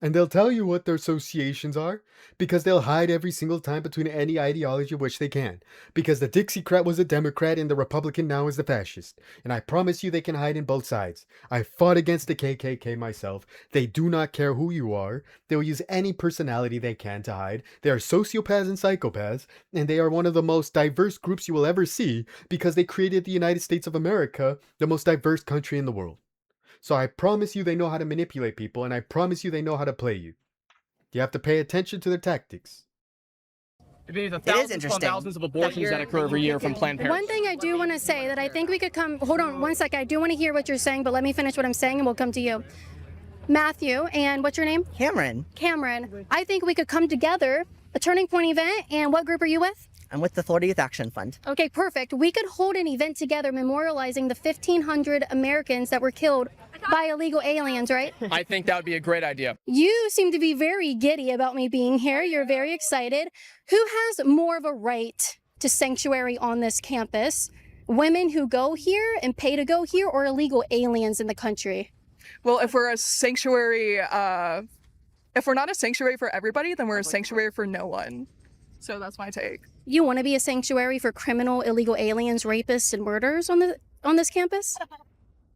And they'll tell you what their associations are because they'll hide every single time between any ideology of which they can. Because the Dixiecrat was a Democrat and the Republican now is the fascist. And I promise you they can hide in both sides. I fought against the KKK myself. They do not care who you are. They'll use any personality they can to hide. They are sociopaths and psychopaths, and they are one of the most diverse groups you will ever see because they created the United States of America, the most diverse country in the world. So I promise you they know how to manipulate people, and I promise you they know how to play you. You have to pay attention to their tactics. It means interesting thousands of abortions that occur every year from Planned Parenthood. One thing I do want to say that I think we could come. Hold on one sec. I do want to hear what you're saying, but let me finish what I'm saying, and we'll come to you. Matthew, and what's your name? Cameron, Cameron. I think we could come together, a Turning Point event. And what group are you with? I'm with the Florida Youth Action Fund. Okay, perfect. We could hold an event together memorializing the 1,500 Americans that were killed by illegal aliens, right? I think that would be a great idea. You seem to be very giddy about me being here. You're very excited. Who has more of a right to sanctuary on this campus? Women who go here and pay to go here, or illegal aliens in the country? Well, if we're a sanctuary, if we're not a sanctuary for everybody, then we're a sanctuary for no one. So that's my take. You want to be a sanctuary for criminal, illegal aliens, rapists, and murderers on this campus?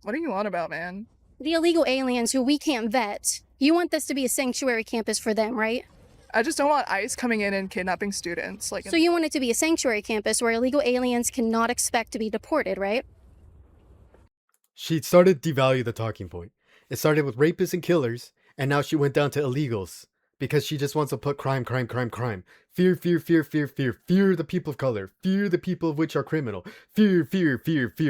What are you on about, man? The illegal aliens who we can't vet. You want this to be a sanctuary campus for them, right? I just don't want ICE coming in and kidnapping students. So you want it to be a sanctuary campus where illegal aliens cannot expect to be deported, right? She started to devalue the talking point. It started with rapists and killers, and now she went down to illegals. Because she just wants to put crime. Fear the people of color. Fear the people of which are criminal. Fear.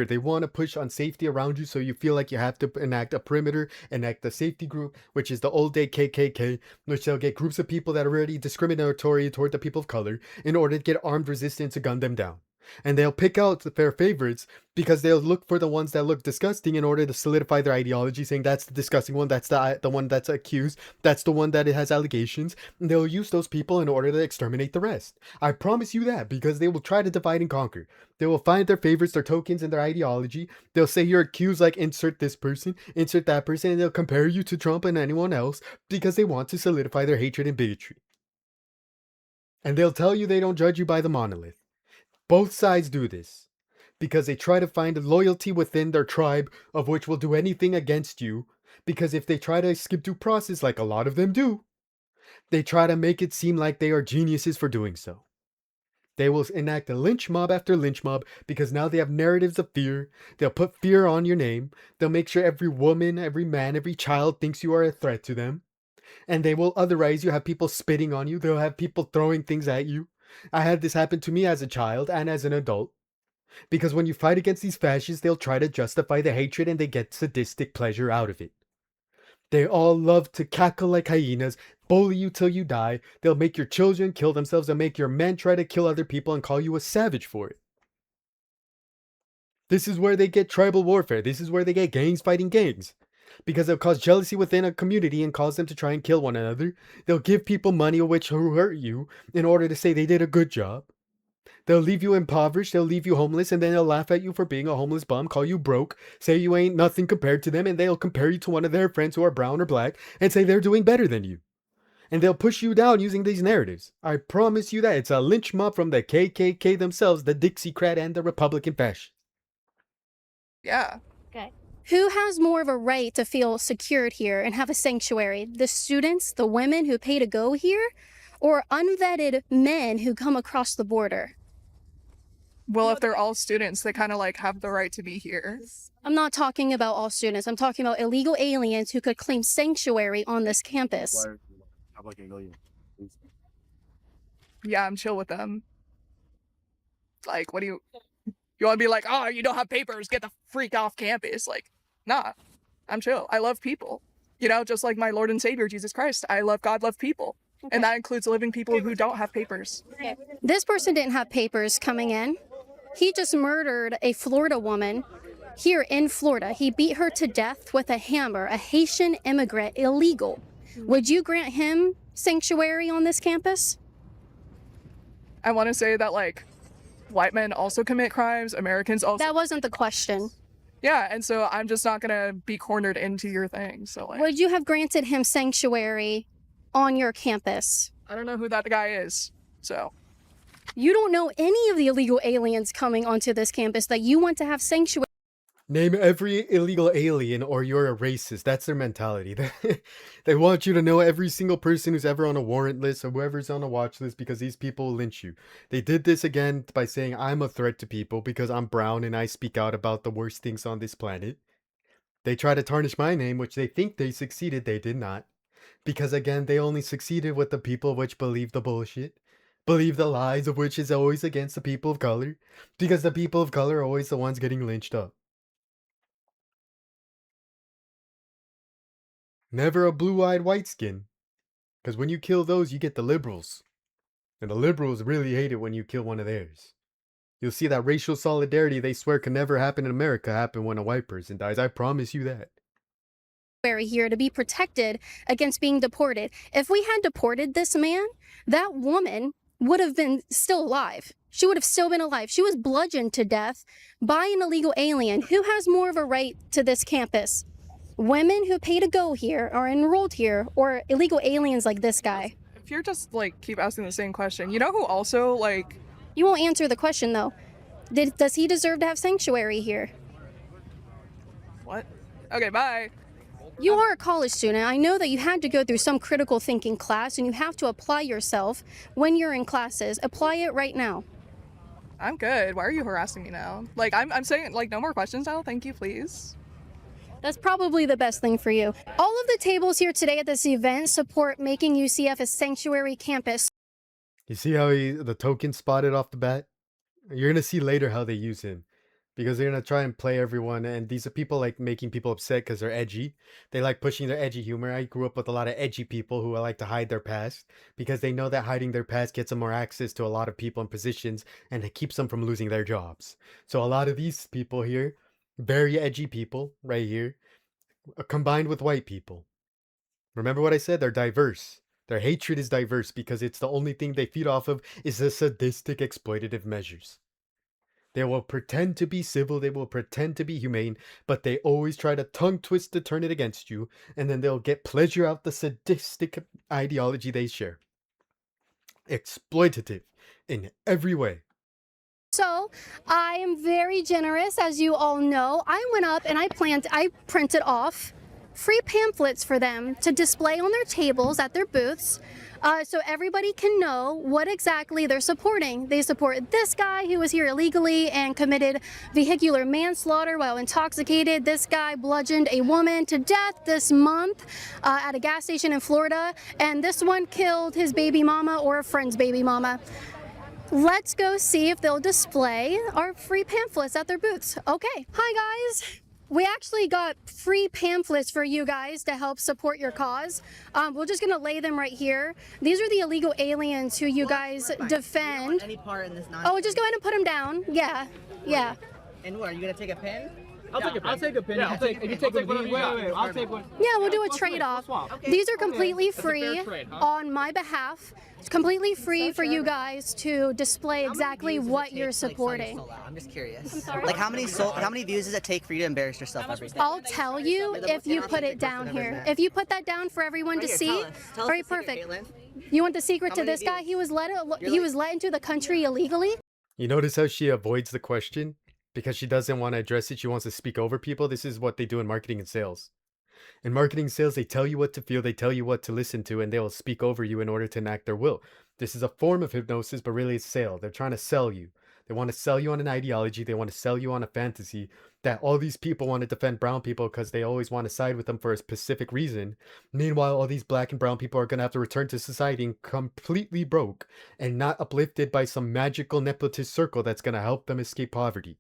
They want to push on safety around you so you feel like you have to enact a perimeter, enact the safety group, which is the old day KKK, which they'll get groups of people that are already discriminatory toward the people of color in order to get armed resistance to gun them down. And they'll pick out their favorites because they'll look for the ones that look disgusting in order to solidify their ideology, saying that's the disgusting one, that's the one that's accused, that's the one that it has allegations, and they'll use those people in order to exterminate the rest. I promise you that, because they will try to divide and conquer. They will find their favorites, their tokens, and their ideology. They'll say you're accused like insert this person, insert that person, and they'll compare you to Trump and anyone else because they want to solidify their hatred and bigotry. And they'll tell you they don't judge you by the monolith. Both sides do this because they try to find loyalty within their tribe, of which will do anything against you, because if they try to skip due process like a lot of them do, they try to make it seem like they are geniuses for doing so. They will enact a lynch mob after lynch mob because now they have narratives of fear. They'll put fear on your name. They'll make sure every woman, every man, every child thinks you are a threat to them. And they will otherwise you have people spitting on you. They'll have people throwing things at you. I had this happen to me as a child and as an adult. Because when you fight against these fascists, they'll try to justify the hatred and they get sadistic pleasure out of it. They all love to cackle like hyenas, bully you till you die. They'll make your children kill themselves. They'll make your men try to kill other people and call you a savage for it. This is where they get tribal warfare. This is where they get gangs fighting gangs. Because they'll cause jealousy within a community and cause them to try and kill one another. They'll give people money which who hurt you in order to say they did a good job. They'll leave you impoverished, they'll leave you homeless, and then they'll laugh at you for being a homeless bum, call you broke, say you ain't nothing compared to them, and they'll compare you to one of their friends who are brown or black, and say they're doing better than you. And they'll push you down using these narratives. I promise you that it's a lynch mob from the KKK themselves, the Dixiecrat and the Republican fascists. Yeah. Okay. Who has more of a right to feel secured here and have a sanctuary? The students, the women who pay to go here, or unvetted men who come across the border? Well, if they're all students, they kind of like have the right to be here. I'm not talking about all students. I'm talking about illegal aliens who could claim sanctuary on this campus. Yeah, I'm chill with them. Like, what do you want to be like, oh, you don't have papers, get the freak off campus? Like, nah, I'm chill. I love people. You know, just like my Lord and Savior, Jesus Christ. I love God, love people. Okay. And that includes living people who don't have papers. Okay. This person didn't have papers coming in. He just murdered a Florida woman here in Florida. He beat her to death with a hammer, a Haitian immigrant, illegal. Would you grant him sanctuary on this campus? I want to say that, like, white men also commit crimes. Americans also. That wasn't the question. Yeah, and so I'm just not gonna be cornered into your thing. So like, Would you have granted him sanctuary on your campus? I don't know who that guy is. So You don't know any of the illegal aliens coming onto this campus that you want to have sanctuary. Name every illegal alien or you're a racist. That's their mentality. They want you to know every single person who's ever on a warrant list or whoever's on a watch list because these people will lynch you. They did this again by saying I'm a threat to people because I'm brown and I speak out about the worst things on this planet. They try to tarnish my name, which they think they succeeded. They did not. Because again, they only succeeded with the people which believe the bullshit. Believe the lies of which is always against the people of color. Because the people of color are always the ones getting lynched up. Never a blue-eyed white skin. Because when you kill those, you get the liberals. And the liberals really hate it when you kill one of theirs. You'll see that racial solidarity they swear can never happen in America happen when a white person dies. I promise you that. Here to be protected against being deported. If we had deported this man, that woman would have been still alive. She would have still been alive. She was bludgeoned to death by an illegal alien. Who has more of a right to this campus? Women who pay to go here, are enrolled here, or illegal aliens like this guy? if you're just like keep asking the same question, you know who also like You won't answer the question though. Does he deserve to have sanctuary here? what? Okay, bye. You are a college student. I know that you had to go through some critical thinking class and you have to apply yourself when you're in classes. Apply it right now. I'm good. Why are you harassing me now? Like I'm saying like no more questions now. Thank you, please. That's probably the best thing for you. All of the tables here today at this event support making UCF a sanctuary campus. You see how the token spotted off the bat? You're gonna see later how they use him. Because they're gonna try and play everyone, and these are people like making people upset because they're edgy. They like pushing their edgy humor. I grew up with a lot of edgy people who like to hide their past because they know that hiding their past gets them more access to a lot of people and positions, and it keeps them from losing their jobs. So a lot of these people here, very edgy people right here, combined with white people. Remember what I said? They're diverse. Their hatred is diverse because it's the only thing they feed off of is the sadistic exploitative measures. They will pretend to be civil, they will pretend to be humane, but they always try to tongue twist to turn it against you, and then they'll get pleasure out the sadistic ideology they share. Exploitative in every way. So I am very generous, as you all know. I went up and I printed off free pamphlets for them to display on their tables at their booths. So everybody can know what exactly they're supporting. They support this guy who was here illegally and committed vehicular manslaughter while intoxicated. This guy bludgeoned a woman to death this month at a gas station in Florida. And this one killed his baby mama or a friend's baby mama. Let's go see if they'll display our free pamphlets at their booths. Okay, hi guys. We actually got free pamphlets for you guys to help support your cause. We're just gonna lay them right here. These are the illegal aliens who you guys defend. Want any part in this nonsense? Oh, just go ahead and put them down. Yeah, yeah. And what, are you gonna take a pen? I'll take a pen. I'll take a pen. Yeah, if you take one, wait, I'll take one. Yeah, we'll do a trade-off. Okay. These are completely free trade, huh? on my behalf. It's completely free for you guys to display exactly what you're supporting. I'm just curious. I'm sorry? Like how many views does it take for you to embarrass yourself every day? I'll tell you if you put it down here. If you put that down for everyone to see, Tell us all right, the secret, perfect. Caitlin. You want the secret How to many this guy? views? He was let into the country illegally. You notice how she avoids the question? Because she doesn't want to address it, she wants to speak over people. This is what they do in marketing and sales. In marketing and sales, they tell you what to feel, they tell you what to listen to, and they will speak over you in order to enact their will. This is a form of hypnosis, but really it's sale. They're trying to sell you. They want to sell you on an ideology. They want to sell you on a fantasy that all these people want to defend brown people because they always want to side with them for a specific reason. Meanwhile, all these black and brown people are going to have to return to society and completely broke and not uplifted by some magical nepotist circle that's going to help them escape poverty.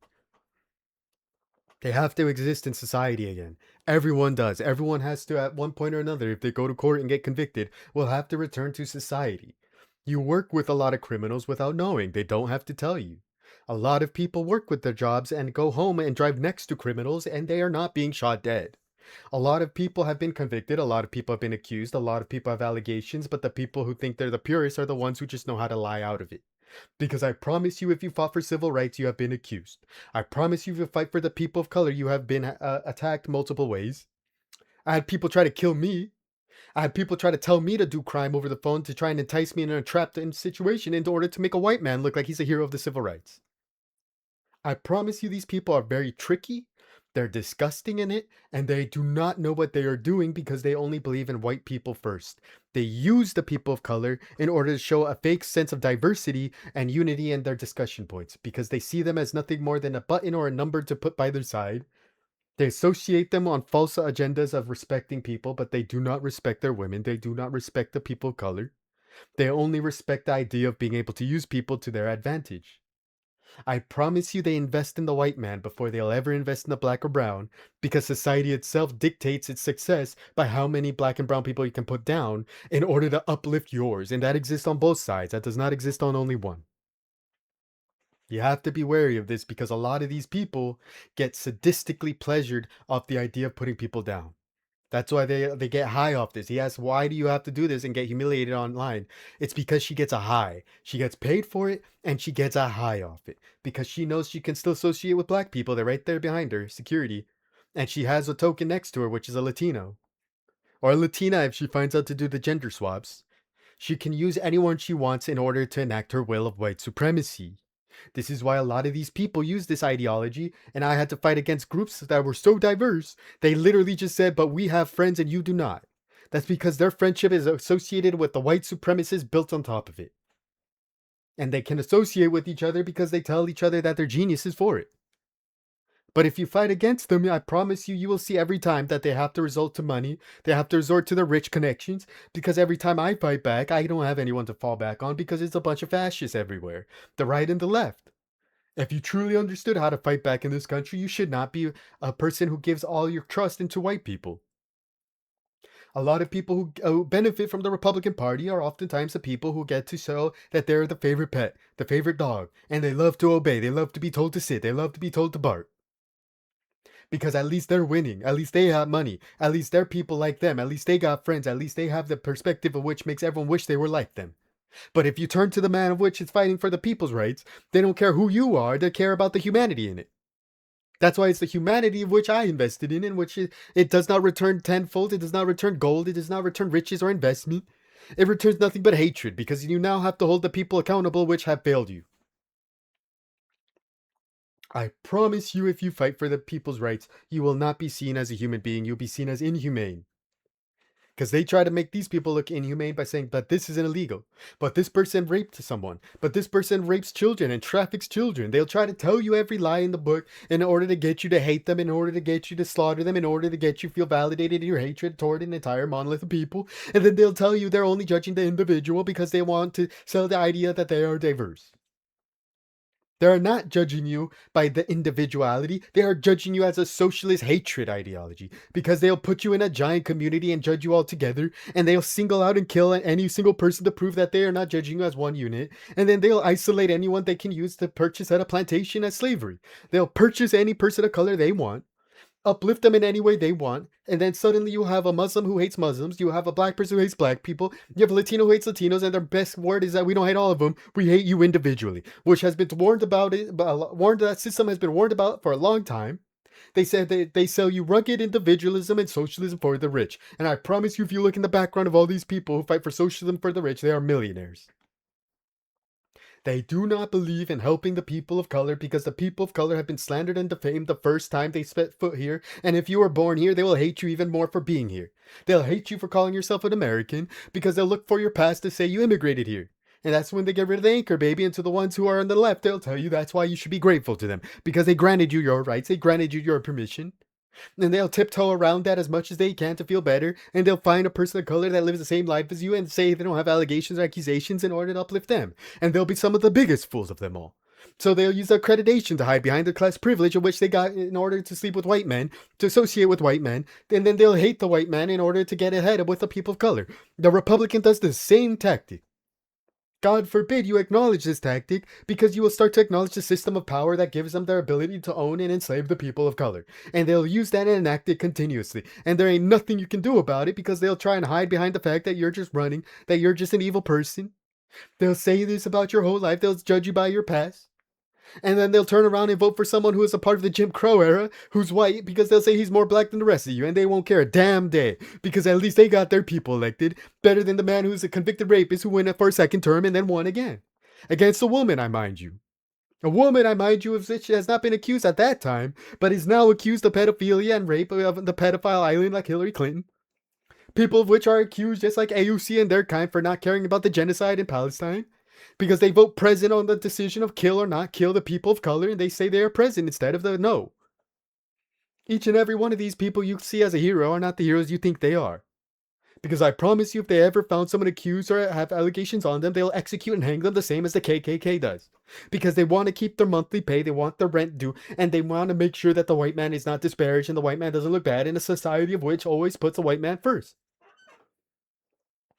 They have to exist in society again. Everyone does. Everyone has to, at one point or another, if they go to court and get convicted, will have to return to society. You work with a lot of criminals without knowing. They don't have to tell you. A lot of people work with their jobs and go home and drive next to criminals and they are not being shot dead. A lot of people have been convicted, a lot of people have been accused, a lot of people have allegations, but the people who think they're the purest are the ones who just know how to lie out of it. Because I promise you, if you fought for civil rights, you have been accused. I promise you, if you fight for the people of color, you have been attacked multiple ways. I had people try to kill me. I had people try to tell me to do crime over the phone to try and entice me in a trapped situation in order to make a white man look like he's a hero of the civil rights. I promise you, these people are very tricky. They're disgusting in it, and they do not know what they are doing because they only believe in white people first. They use the people of color in order to show a fake sense of diversity and unity in their discussion points because they see them as nothing more than a button or a number to put by their side. They associate them on false agendas of respecting people, but they do not respect their women. They do not respect the people of color. They only respect the idea of being able to use people to their advantage. I promise you they invest in the white man before they'll ever invest in the black or brown, because society itself dictates its success by how many black and brown people you can put down in order to uplift yours, and that exists on both sides. That does not exist on only one. You have to be wary of this because a lot of these people get sadistically pleasured off the idea of putting people down. That's why they get high off this. He asks, why do you have to do this and get humiliated online? It's because she gets a high. She gets paid for it, and she gets a high off it. Because she knows she can still associate with black people. They're right there behind her, security. And she has a token next to her, which is a Latino. Or a Latina if she finds out to do the gender swaps. She can use anyone she wants in order to enact her will of white supremacy. This is why a lot of these people use this ideology, and I had to fight against groups that were so diverse, they literally just said, but we have friends and you do not. That's because their friendship is associated with the white supremacists built on top of it. And they can associate with each other because they tell each other that they're geniuses for it. But if you fight against them, I promise you, you will see every time that they have to resort to money. They have to resort to their rich connections. Because every time I fight back, I don't have anyone to fall back on because it's a bunch of fascists everywhere. The right and the left. If you truly understood how to fight back in this country, you should not be a person who gives all your trust into white people. A lot of people who benefit from the Republican Party are oftentimes the people who get to show that they're the favorite pet, the favorite dog, and they love to obey. They love to be told to sit. They love to be told to bark. Because at least they're winning. At least they have money. At least they're people like them. At least they got friends. At least they have the perspective of which makes everyone wish they were like them. But if you turn to the man of which is fighting for the people's rights, they don't care who you are. They care about the humanity in it. That's why it's the humanity of which I invested in which it does not return tenfold. It does not return gold. It does not return riches or investment. It returns nothing but hatred because you now have to hold the people accountable which have failed you. I promise you, if you fight for the people's rights, you will not be seen as a human being. You'll be seen as inhumane. Because they try to make these people look inhumane by saying, but this isn't illegal. But this person raped someone. But this person rapes children and traffics children. They'll try to tell you every lie in the book in order to get you to hate them, in order to get you to slaughter them, in order to get you feel validated in your hatred toward an entire monolith of people. And then they'll tell you they're only judging the individual because they want to sell the idea that they are diverse. They're not judging you by the individuality. They are judging you as a socialist hatred ideology because they'll put you in a giant community and judge you all together, and they'll single out and kill any single person to prove that they are not judging you as one unit, and then they'll isolate anyone they can use to purchase at a plantation as slavery. They'll purchase any person of color they want, uplift them in any way they want, and then suddenly you have a Muslim who hates Muslims, you have a black person who hates black people, you have a Latino who hates Latinos, and their best word is that we don't hate all of them, we hate you individually, which has been warned about it, that system has been warned about for a long time. They said that they sell you rugged individualism and socialism for the rich, and I promise you, if you look in the background of all these people who fight for socialism for the rich, they are millionaires. They do not believe in helping the people of color because the people of color have been slandered and defamed the first time they set foot here, and if you were born here, they will hate you even more for being here. They'll hate you for calling yourself an American because they'll look for your past to say you immigrated here. And that's when they get rid of the anchor baby, and to the ones who are on the left, they'll tell you that's why you should be grateful to them because they granted you your rights, they granted you your permission. And they'll tiptoe around that as much as they can to feel better, and they'll find a person of color that lives the same life as you and say they don't have allegations or accusations in order to uplift them. And they'll be some of the biggest fools of them all. So they'll use accreditation to hide behind the class privilege of which they got in order to sleep with white men, to associate with white men, and then they'll hate the white man in order to get ahead with the people of color. The Republican does the same tactic. God forbid you acknowledge this tactic, because you will start to acknowledge the system of power that gives them their ability to own and enslave the people of color. And they'll use that and enact it continuously. And there ain't nothing you can do about it, because they'll try and hide behind the fact that you're just running, that you're just an evil person. They'll say this about your whole life, they'll judge you by your past. And then they'll turn around and vote for someone who is a part of the Jim Crow era, who's white, because they'll say he's more black than the rest of you, and they won't care a damn day, because at least they got their people elected, better than the man who's a convicted rapist who went for a second term and then won again. Against a woman, I mind you. A woman, I mind you, of which has not been accused at that time, but is now accused of pedophilia and rape of the pedophile island like Hillary Clinton. People of which are accused just like AUC and their kind for not caring about the genocide in Palestine. Because they vote present on the decision of kill or not kill the people of color, and they say they are present instead of the no. Each and every one of these people you see as a hero are not the heroes you think they are. Because I promise you, if they ever found someone accused or have allegations on them, they'll execute and hang them the same as the KKK does. Because they want to keep their monthly pay, they want their rent due, and they want to make sure that the white man is not disparaged and the white man doesn't look bad in a society of which always puts the white man first.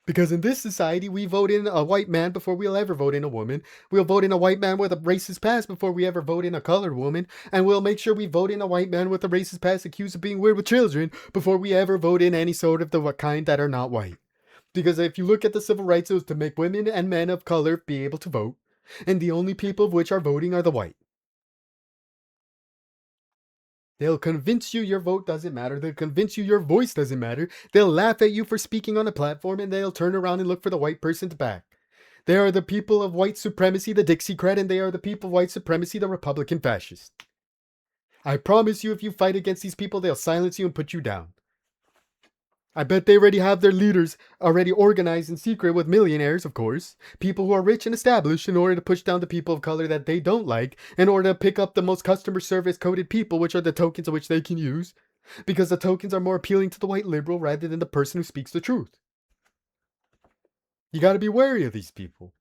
Because in this society, we vote in a white man before we'll ever vote in a woman. We'll vote in a white man with a racist past before we ever vote in a colored woman. And we'll make sure we vote in a white man with a racist past accused of being weird with children before we ever vote in any sort of the kind that are not white. Because if you look at the civil rights, it was to make women and men of color be able to vote. And the only people of which are voting are the white. They'll convince you your vote doesn't matter. They'll convince you your voice doesn't matter. They'll laugh at you for speaking on a platform, and they'll turn around and look for the white person to back. They are the people of white supremacy, the Dixiecrat, and they are the people of white supremacy, the Republican fascists. I promise you, if you fight against these people, they'll silence you and put you down. I bet they already have their leaders already organized in secret with millionaires, of course. People who are rich and established in order to push down the people of color that they don't like, in order to pick up the most customer service coded people, which are the tokens of which they can use. Because the tokens are more appealing to the white liberal rather than the person who speaks the truth. You gotta be wary of these people.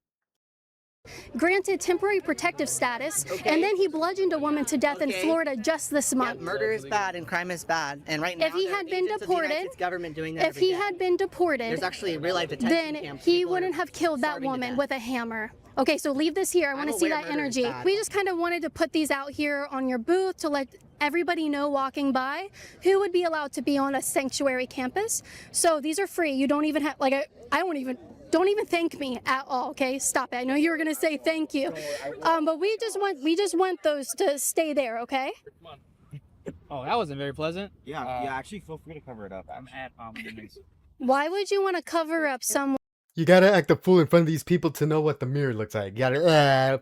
Granted temporary protective status, and then he bludgeoned a woman to death in Florida just this month. Yeah, murder is bad and crime is bad, and right now if he had been deported, government doing that if he had been deported, there's actually real life detention then camps. he wouldn't have killed that woman with a hammer. Okay, so leave this here. I want to see that energy. We just kind of wanted to put these out here on your booth to let everybody know walking by who would be allowed to be on a sanctuary campus. So these are free. You don't even have, like, don't even thank me at all, okay? Stop it. I know you were gonna say thank you. But we just want those to stay there, okay? Oh, that wasn't very pleasant. Yeah, actually feel free to cover it up. I'm at Why would you want to cover up someone? You gotta act a fool in front of these people to know what the mirror looks like. You gotta,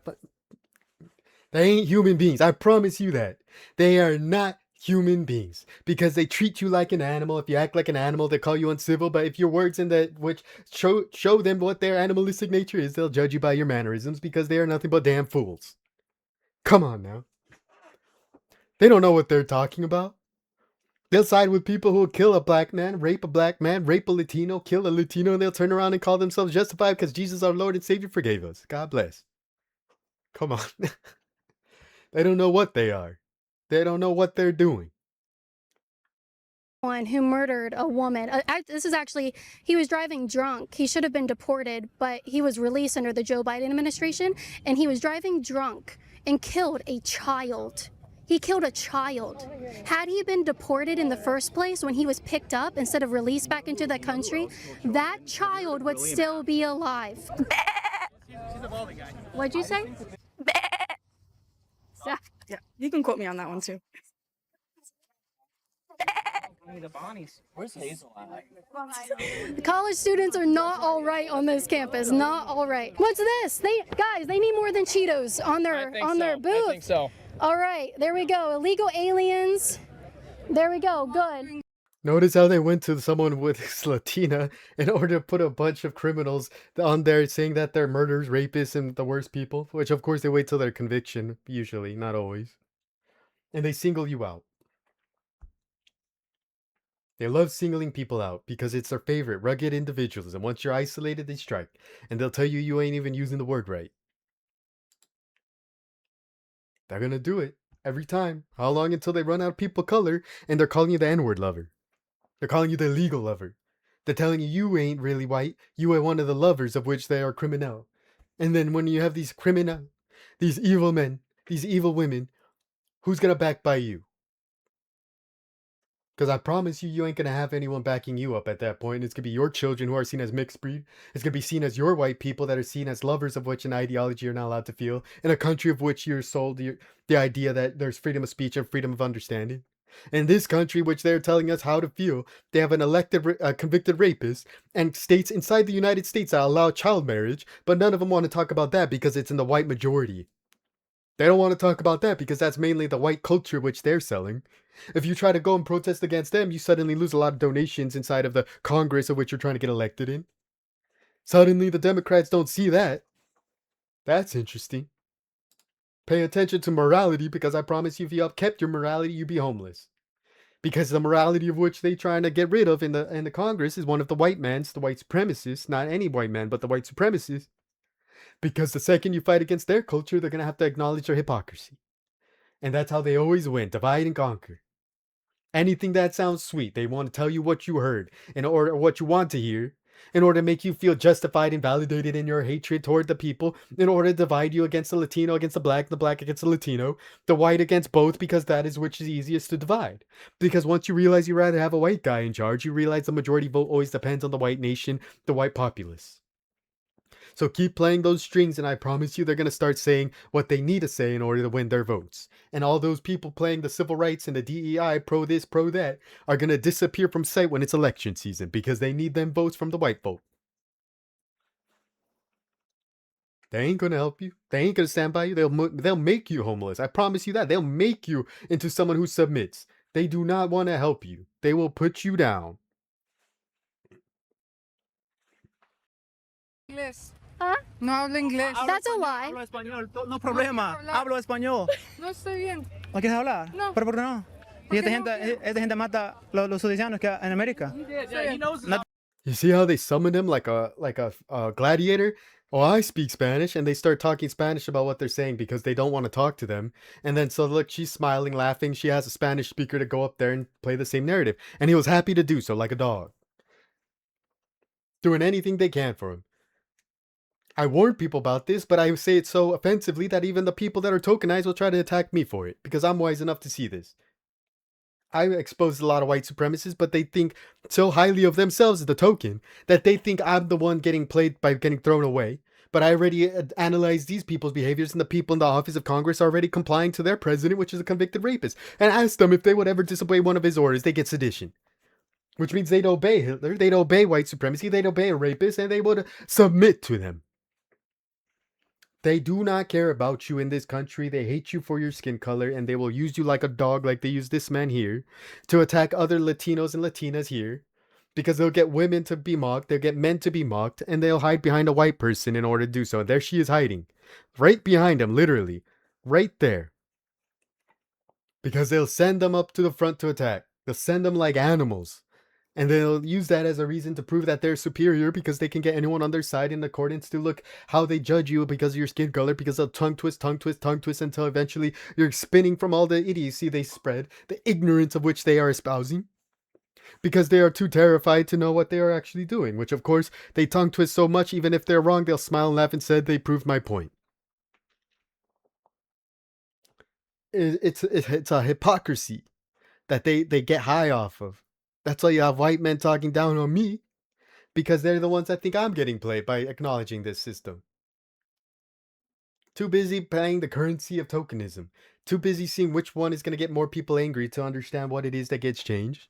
they ain't human beings. I promise you that. They are not human beings, because they treat you like an animal. If you act like an animal, they call you uncivil. But if your words in that which show them what their animalistic nature is, they'll judge you by your mannerisms, because they are nothing but damn fools. Come on now. They don't know what they're talking about. They'll side with people who will kill a black man, rape a Latino, kill a Latino, and they'll turn around and call themselves justified because Jesus our Lord and Savior forgave us. God bless. Come on. They don't know what they are. They don't know what they're doing. Who murdered a woman. This is actually, he was driving drunk. He should have been deported, but he was released under the Joe Biden administration, and he was driving drunk and killed a child. He killed a child. Had he been deported in the first place when he was picked up instead of released back into the country, that child would still be alive. What'd you say? Yeah, you can quote me on that one too. Where's Hazel at? The college students are not all right on this campus. Not all right. What's this? Guys, they need more than Cheetos on their booth. I think so. All right, there we go. Illegal aliens. There we go. Good. Notice how they went to someone with Latina in order to put a bunch of criminals on there saying that they're murderers, rapists, and the worst people, which of course they wait till their conviction, usually, not always. And they single you out. They love singling people out because it's their favorite, rugged individuals, and once you're isolated, they strike. And they'll tell you you ain't even using the word right. They're gonna do it every time. How long until they run out of people of color and they're calling you the N-word lover? They're calling you the illegal lover. They're telling you you ain't really white. You are one of the lovers of which they are criminal. And then when you have these criminal, these evil men, these evil women, who's gonna back by you? Because I promise you, you ain't gonna have anyone backing you up at that point. It's gonna be your children who are seen as mixed breed. It's gonna be seen as your white people that are seen as lovers of which an ideology you're not allowed to feel, in a country of which you're sold the idea that there's freedom of speech and freedom of understanding. In this country, which they're telling us how to feel, they have an elected, convicted rapist, and states inside the United States that allow child marriage, but none of them want to talk about that because it's in the white majority. They don't want to talk about that because that's mainly the white culture which they're selling. If you try to go and protest against them, you suddenly lose a lot of donations inside of the Congress of which you're trying to get elected in. Suddenly the Democrats don't see that. That's interesting. Pay attention to morality, because I promise you, if you upkept your morality, you'd be homeless. Because the morality of which they trying to get rid of in the Congress is one of the white man's, the white supremacists, not any white man, but the white supremacists. Because the second you fight against their culture, they're gonna have to acknowledge their hypocrisy. And that's how they always win, divide and conquer. Anything that sounds sweet, they want to tell you what you heard, in order what you want to hear, in order to make you feel justified and validated in your hatred toward the people, in order to divide you against the Latino against the black against the Latino, the white against both, because that is which is easiest to divide. Because once you realize you rather have a white guy in charge, you realize the majority vote always depends on the white nation, the white populace. So keep playing those strings, and I promise you they're going to start saying what they need to say in order to win their votes. And all those people playing the civil rights and the DEI, pro this, pro that, are going to disappear from sight when it's election season, because they need them votes from the white vote. They ain't going to help you. They ain't going to stand by you. They'll make you homeless. I promise you that. They'll make you into someone who submits. They do not want to help you. They will put you down. Inglés. Huh? No hablo inglés. That's a lie. Hablo español, no problema. Hablo español. No estoy bien. ¿No quieres hablar? No. ¿Pero por qué no? Y esta gente mata los ciudadanos que en América. Yeah, he knows. You see how they summon him like a gladiator? Oh, I speak Spanish, and they start talking Spanish about what they're saying because they don't want to talk to them. And then so look, she's smiling, laughing. She has a Spanish speaker to go up there and play the same narrative, and he was happy to do so, like a dog, doing anything they can for him. I warned people about this, but I say it so offensively that even the people that are tokenized will try to attack me for it, because I'm wise enough to see this. I exposed a lot of white supremacists, but they think so highly of themselves as the token that they think I'm the one getting played by getting thrown away. But I already analyzed these people's behaviors, and the people in the office of Congress are already complying to their president, which is a convicted rapist, and asked them if they would ever disobey one of his orders, they get sedition. Which means they'd obey Hitler, they'd obey white supremacy, they'd obey a rapist, and they would submit to them. They do not care about you in this country. They hate you for your skin color, and they will use you like a dog, like they use this man here, to attack other Latinos and Latinas here, because they'll get women to be mocked, they'll get men to be mocked, and they'll hide behind a white person in order to do so. And there she is hiding, right behind him, literally, right there. Because they'll send them up to the front to attack. They'll send them like animals. And they'll use that as a reason to prove that they're superior, because they can get anyone on their side in accordance to look how they judge you because of your skin color, because they'll tongue twist until eventually you're spinning from all the idiocy they spread, the ignorance of which they are espousing, because they are too terrified to know what they are actually doing, which of course they tongue twist so much, even if they're wrong, they'll smile and laugh and say they proved my point. It's a hypocrisy that they get high off of. That's why you have white men talking down on me, because they're the ones that think I'm getting played by acknowledging this system. Too busy playing the currency of tokenism. Too busy seeing which one is going to get more people angry to understand what it is that gets changed.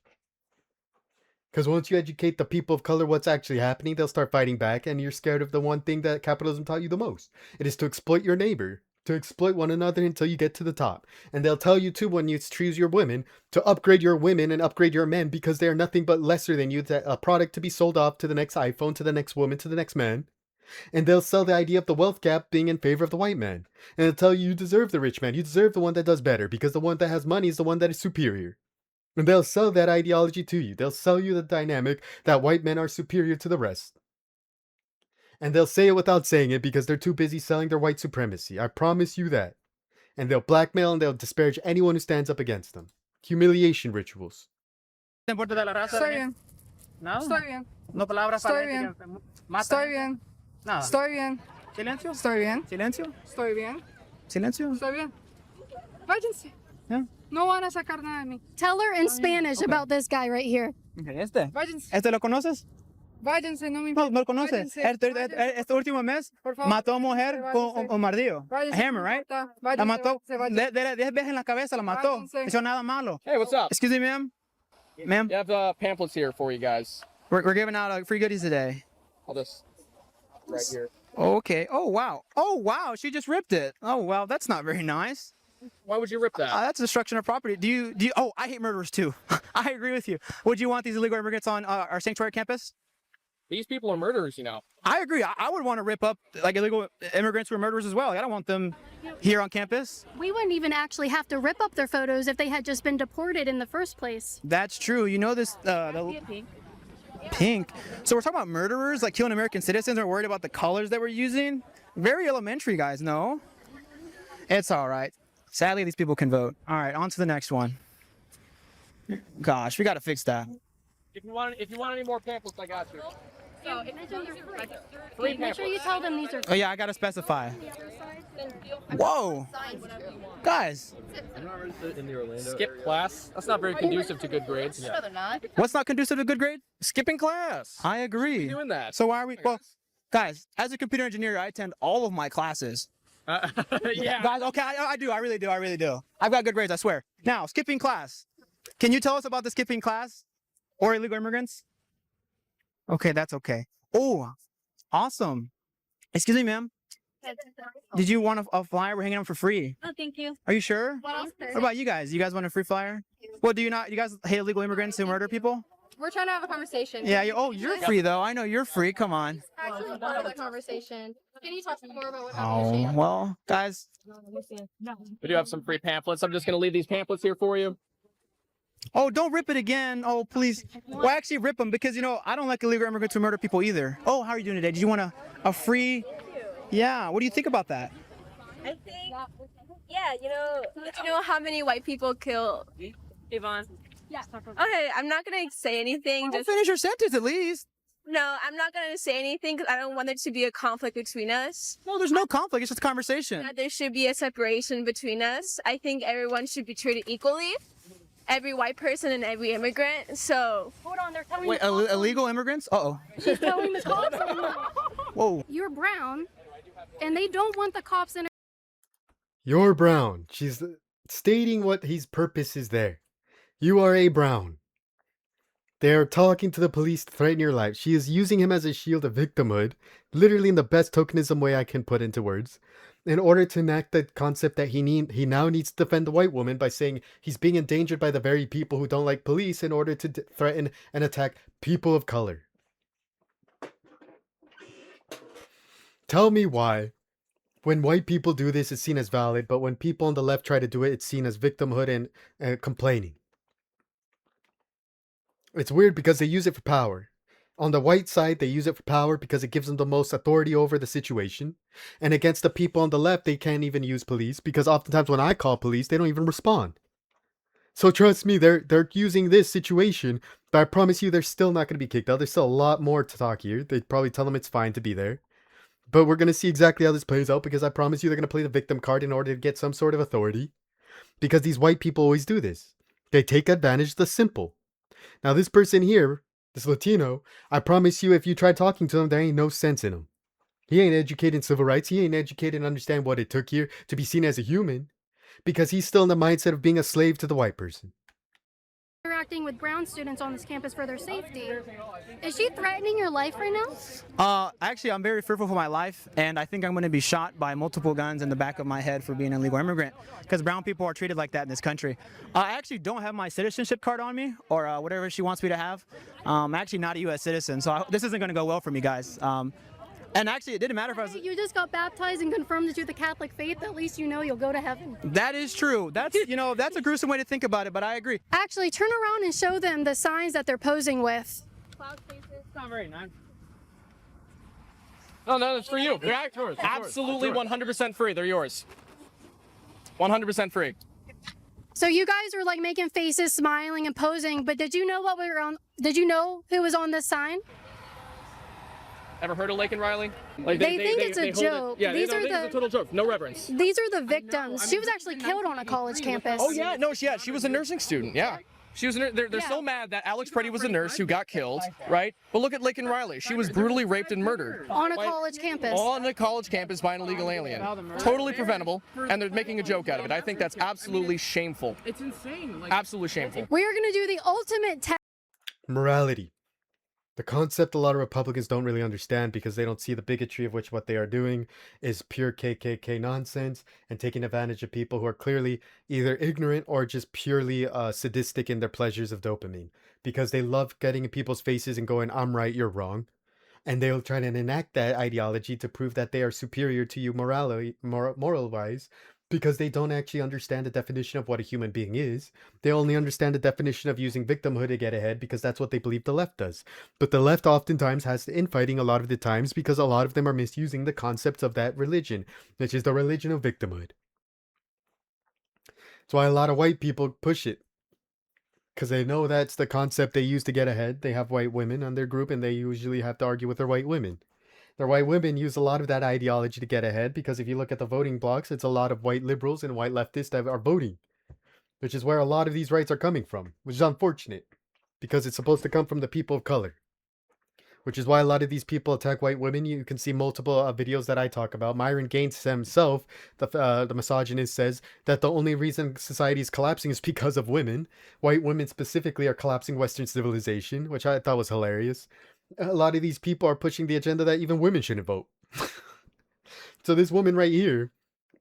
Because once you educate the people of color what's actually happening, they'll start fighting back, and you're scared of the one thing that capitalism taught you the most. It is to exploit your neighbor, to exploit one another until you get to the top. And they'll tell you too, when you choose your women, to upgrade your women and upgrade your men, because they are nothing but lesser than you, a product to be sold off to the next iPhone, to the next woman, to the next man. And they'll sell the idea of the wealth gap being in favor of the white man. And they'll tell you, you deserve the rich man, you deserve the one that does better, because the one that has money is the one that is superior. And they'll sell that ideology to you. They'll sell you the dynamic that white men are superior to the rest. And they'll say it without saying it, because they're too busy selling their white supremacy. I promise you that. And they'll blackmail and they'll disparage anyone who stands up against them. Humiliation rituals. Estoy bien. No. Estoy bien. No palabras Estoy para bien. gente que mata. Estoy bien. Nada. Estoy bien. Silencio. Estoy bien. Silencio. Estoy bien. Silencio. Estoy bien. Váyanse. Yeah. No van a sacar nada de mí. Tell her in Spanish about this guy right here. Okay, este. Váyanse. ¿Este lo conoces? Váyanse, no me No, importa. no lo conoces. Váyanse, Este último mes Por favor. mató a mujer con un martillo. A Váyanse, hammer, no right? importa. La Váyanse, mató. váyanse. Dele 10 veces en la cabeza, la mató. Váyanse. Hizo nada malo. Hey, what's up? Excuse me, ma'am. Ma'am, You have pamphlets here for you guys. we're giving out free goodies today. I'll just right here. Okay. Oh, wow. Oh, wow. She just ripped it. Oh, wow. That's not very nice. Why would you rip that? That's destruction of property. Do you, oh, I hate murderers too. I agree with you. Would you want these illegal immigrants on our sanctuary campus? These people are murderers, you know. I agree. I would want to rip up like illegal immigrants who are murderers as well. Like, I don't want them here on campus. We wouldn't even actually have to rip up their photos if they had just been deported in the first place. That's true. You know this, pink. So we're talking about murderers, like killing American citizens. We're worried about the colors that we're using. Very elementary, guys, no? It's all right. Sadly, these people can vote. All right, on to the next one. Gosh, we got to fix that. If you want any more pamphlets, I got you. Make sure you tell them these are. Oh, yeah, I got to specify. Whoa. Guys. Skip class. That's not very conducive to good grades. No, they're not. What's not conducive to good grade? Skipping class. I agree. Doing that. So why are we? Well, guys, as a computer engineer, I attend all of my classes. Yeah. Guys, okay, I do. I really do. I've got good grades, I swear. Now, skipping class. Can you tell us about the skipping class or illegal immigrants? Okay, that's okay. Oh, awesome. Excuse me, ma'am. Did you want a flyer? We're hanging out for free. Oh, thank you. Are you sure? What about you guys? You guys want a free flyer? Well, do you not? You guys hate illegal immigrants who murder people? We're trying to have a conversation. Yeah. You're free though. I know you're free. Come on. Actually, part of the conversation. Can you talk more about what Oh, well, guys. We do have some free pamphlets. I'm just going to leave these pamphlets here for you. Oh, don't rip it again. Oh, please. Well, actually rip them because, I don't like illegal immigrants who murder people either. Oh, how are you doing today? Did you want a free? Yeah. What do you think about that? I think, yeah, did you know how many white people kill Yvonne? Yeah. Okay, I'm not going to say anything. Well, finish your sentence at least. No, I'm not going to say anything because I don't want there to be a conflict between us. No, there's no conflict. It's just a conversation. There should be a separation between us. I think everyone should be treated equally. Every white person and every immigrant. So Hold on, they're telling Wait, the cops illegal immigrants? Uh-oh. She's telling the cops. Whoa. You're brown, and they don't want the cops in. You're brown. She's stating what his purpose is there. You are a brown. They're talking to the police to threaten your life. She is using him as a shield of victimhood, literally in the best tokenism way I can put into words, in order to enact the concept that he now needs to defend the white woman by saying he's being endangered by the very people who don't like police in order to threaten and attack people of color. Tell me why, when white people do this, it's seen as valid, but when people on the left try to do it, it's seen as victimhood and complaining. It's weird because they use it for power. On the white side, they use it for power because it gives them the most authority over the situation. And against the people on the left, they can't even use police because oftentimes when I call police, they don't even respond. So trust me, they're using this situation, but I promise you they're still not going to be kicked out. There's still a lot more to talk here. They'd probably tell them it's fine to be there. But we're going to see exactly how this plays out because I promise you they're going to play the victim card in order to get some sort of authority. Because these white people always do this. They take advantage of the simple. Now this person here, this Latino, I promise you if you try talking to him, there ain't no sense in him. He ain't educated in civil rights. He ain't educated in understand what it took here to be seen as a human. Because he's still in the mindset of being a slave to the white person. Interacting with brown students on this campus for their safety. Is she threatening your life right now? Actually, I'm very fearful for my life, and I think I'm going to be shot by multiple guns in the back of my head for being an illegal immigrant, because brown people are treated like that in this country. I actually don't have my citizenship card on me, or whatever she wants me to have. I'm actually not a U.S. citizen, so this isn't going to go well for me, guys. And actually, it didn't matter if I was... You just got baptized and confirmed that you're the Catholic faith. At least you know you'll go to heaven. That is true. That's, that's a gruesome way to think about it, but I agree. Actually, turn around and show them the signs that they're posing with. It's not very nice. No, that's for you. They're yours. Absolutely 100% free. They're yours. 100% free. So you guys were like making faces, smiling and posing, but did you know what we were on? Did you know who was on this sign? Ever heard of Lake and Riley? Like They think it's a hold joke. Yeah, These they are think it's a total joke. No reverence. These are the victims. She was actually killed on a college campus. Oh yeah, no, she was a nursing student. Yeah. She was. They're so mad that Alex Preddy was a nurse who got killed, right? But look at Laken Riley. She was brutally raped and murdered On a college campus. on a college campus by an illegal alien. Totally preventable, and they're making a joke out of it. I think that's absolutely shameful. It's insane. Like, Absolutely shameful. We are going to do the ultimate test. Morality. The concept a lot of Republicans don't really understand because they don't see the bigotry of which what they are doing is pure KKK nonsense and taking advantage of people who are clearly either ignorant or just purely sadistic in their pleasures of dopamine because they love getting in people's faces and going, I'm right, you're wrong. And they'll try to enact that ideology to prove that they are superior to you moral-wise because they don't actually understand the definition of what a human being is. They only understand the definition of using victimhood to get ahead because that's what they believe the left does. But the left oftentimes has the infighting a lot of the times because a lot of them are misusing the concepts of that religion, which is the religion of victimhood. That's why a lot of white people push it. Because they know that's the concept they use to get ahead. They have white women on their group and they usually have to argue with their white women. Their white women use a lot of that ideology to get ahead because if you look at the voting blocks, it's a lot of white liberals and white leftists that are voting, which is where a lot of these rights are coming from, which is unfortunate because it's supposed to come from the people of color, which is why a lot of these people attack white women. You can see multiple videos that I talk about. Myron Gaines himself, the misogynist, says that the only reason society is collapsing is because of women. White women specifically are collapsing Western civilization, which I thought was hilarious. A lot of these people are pushing the agenda that even women shouldn't vote. So this woman right here,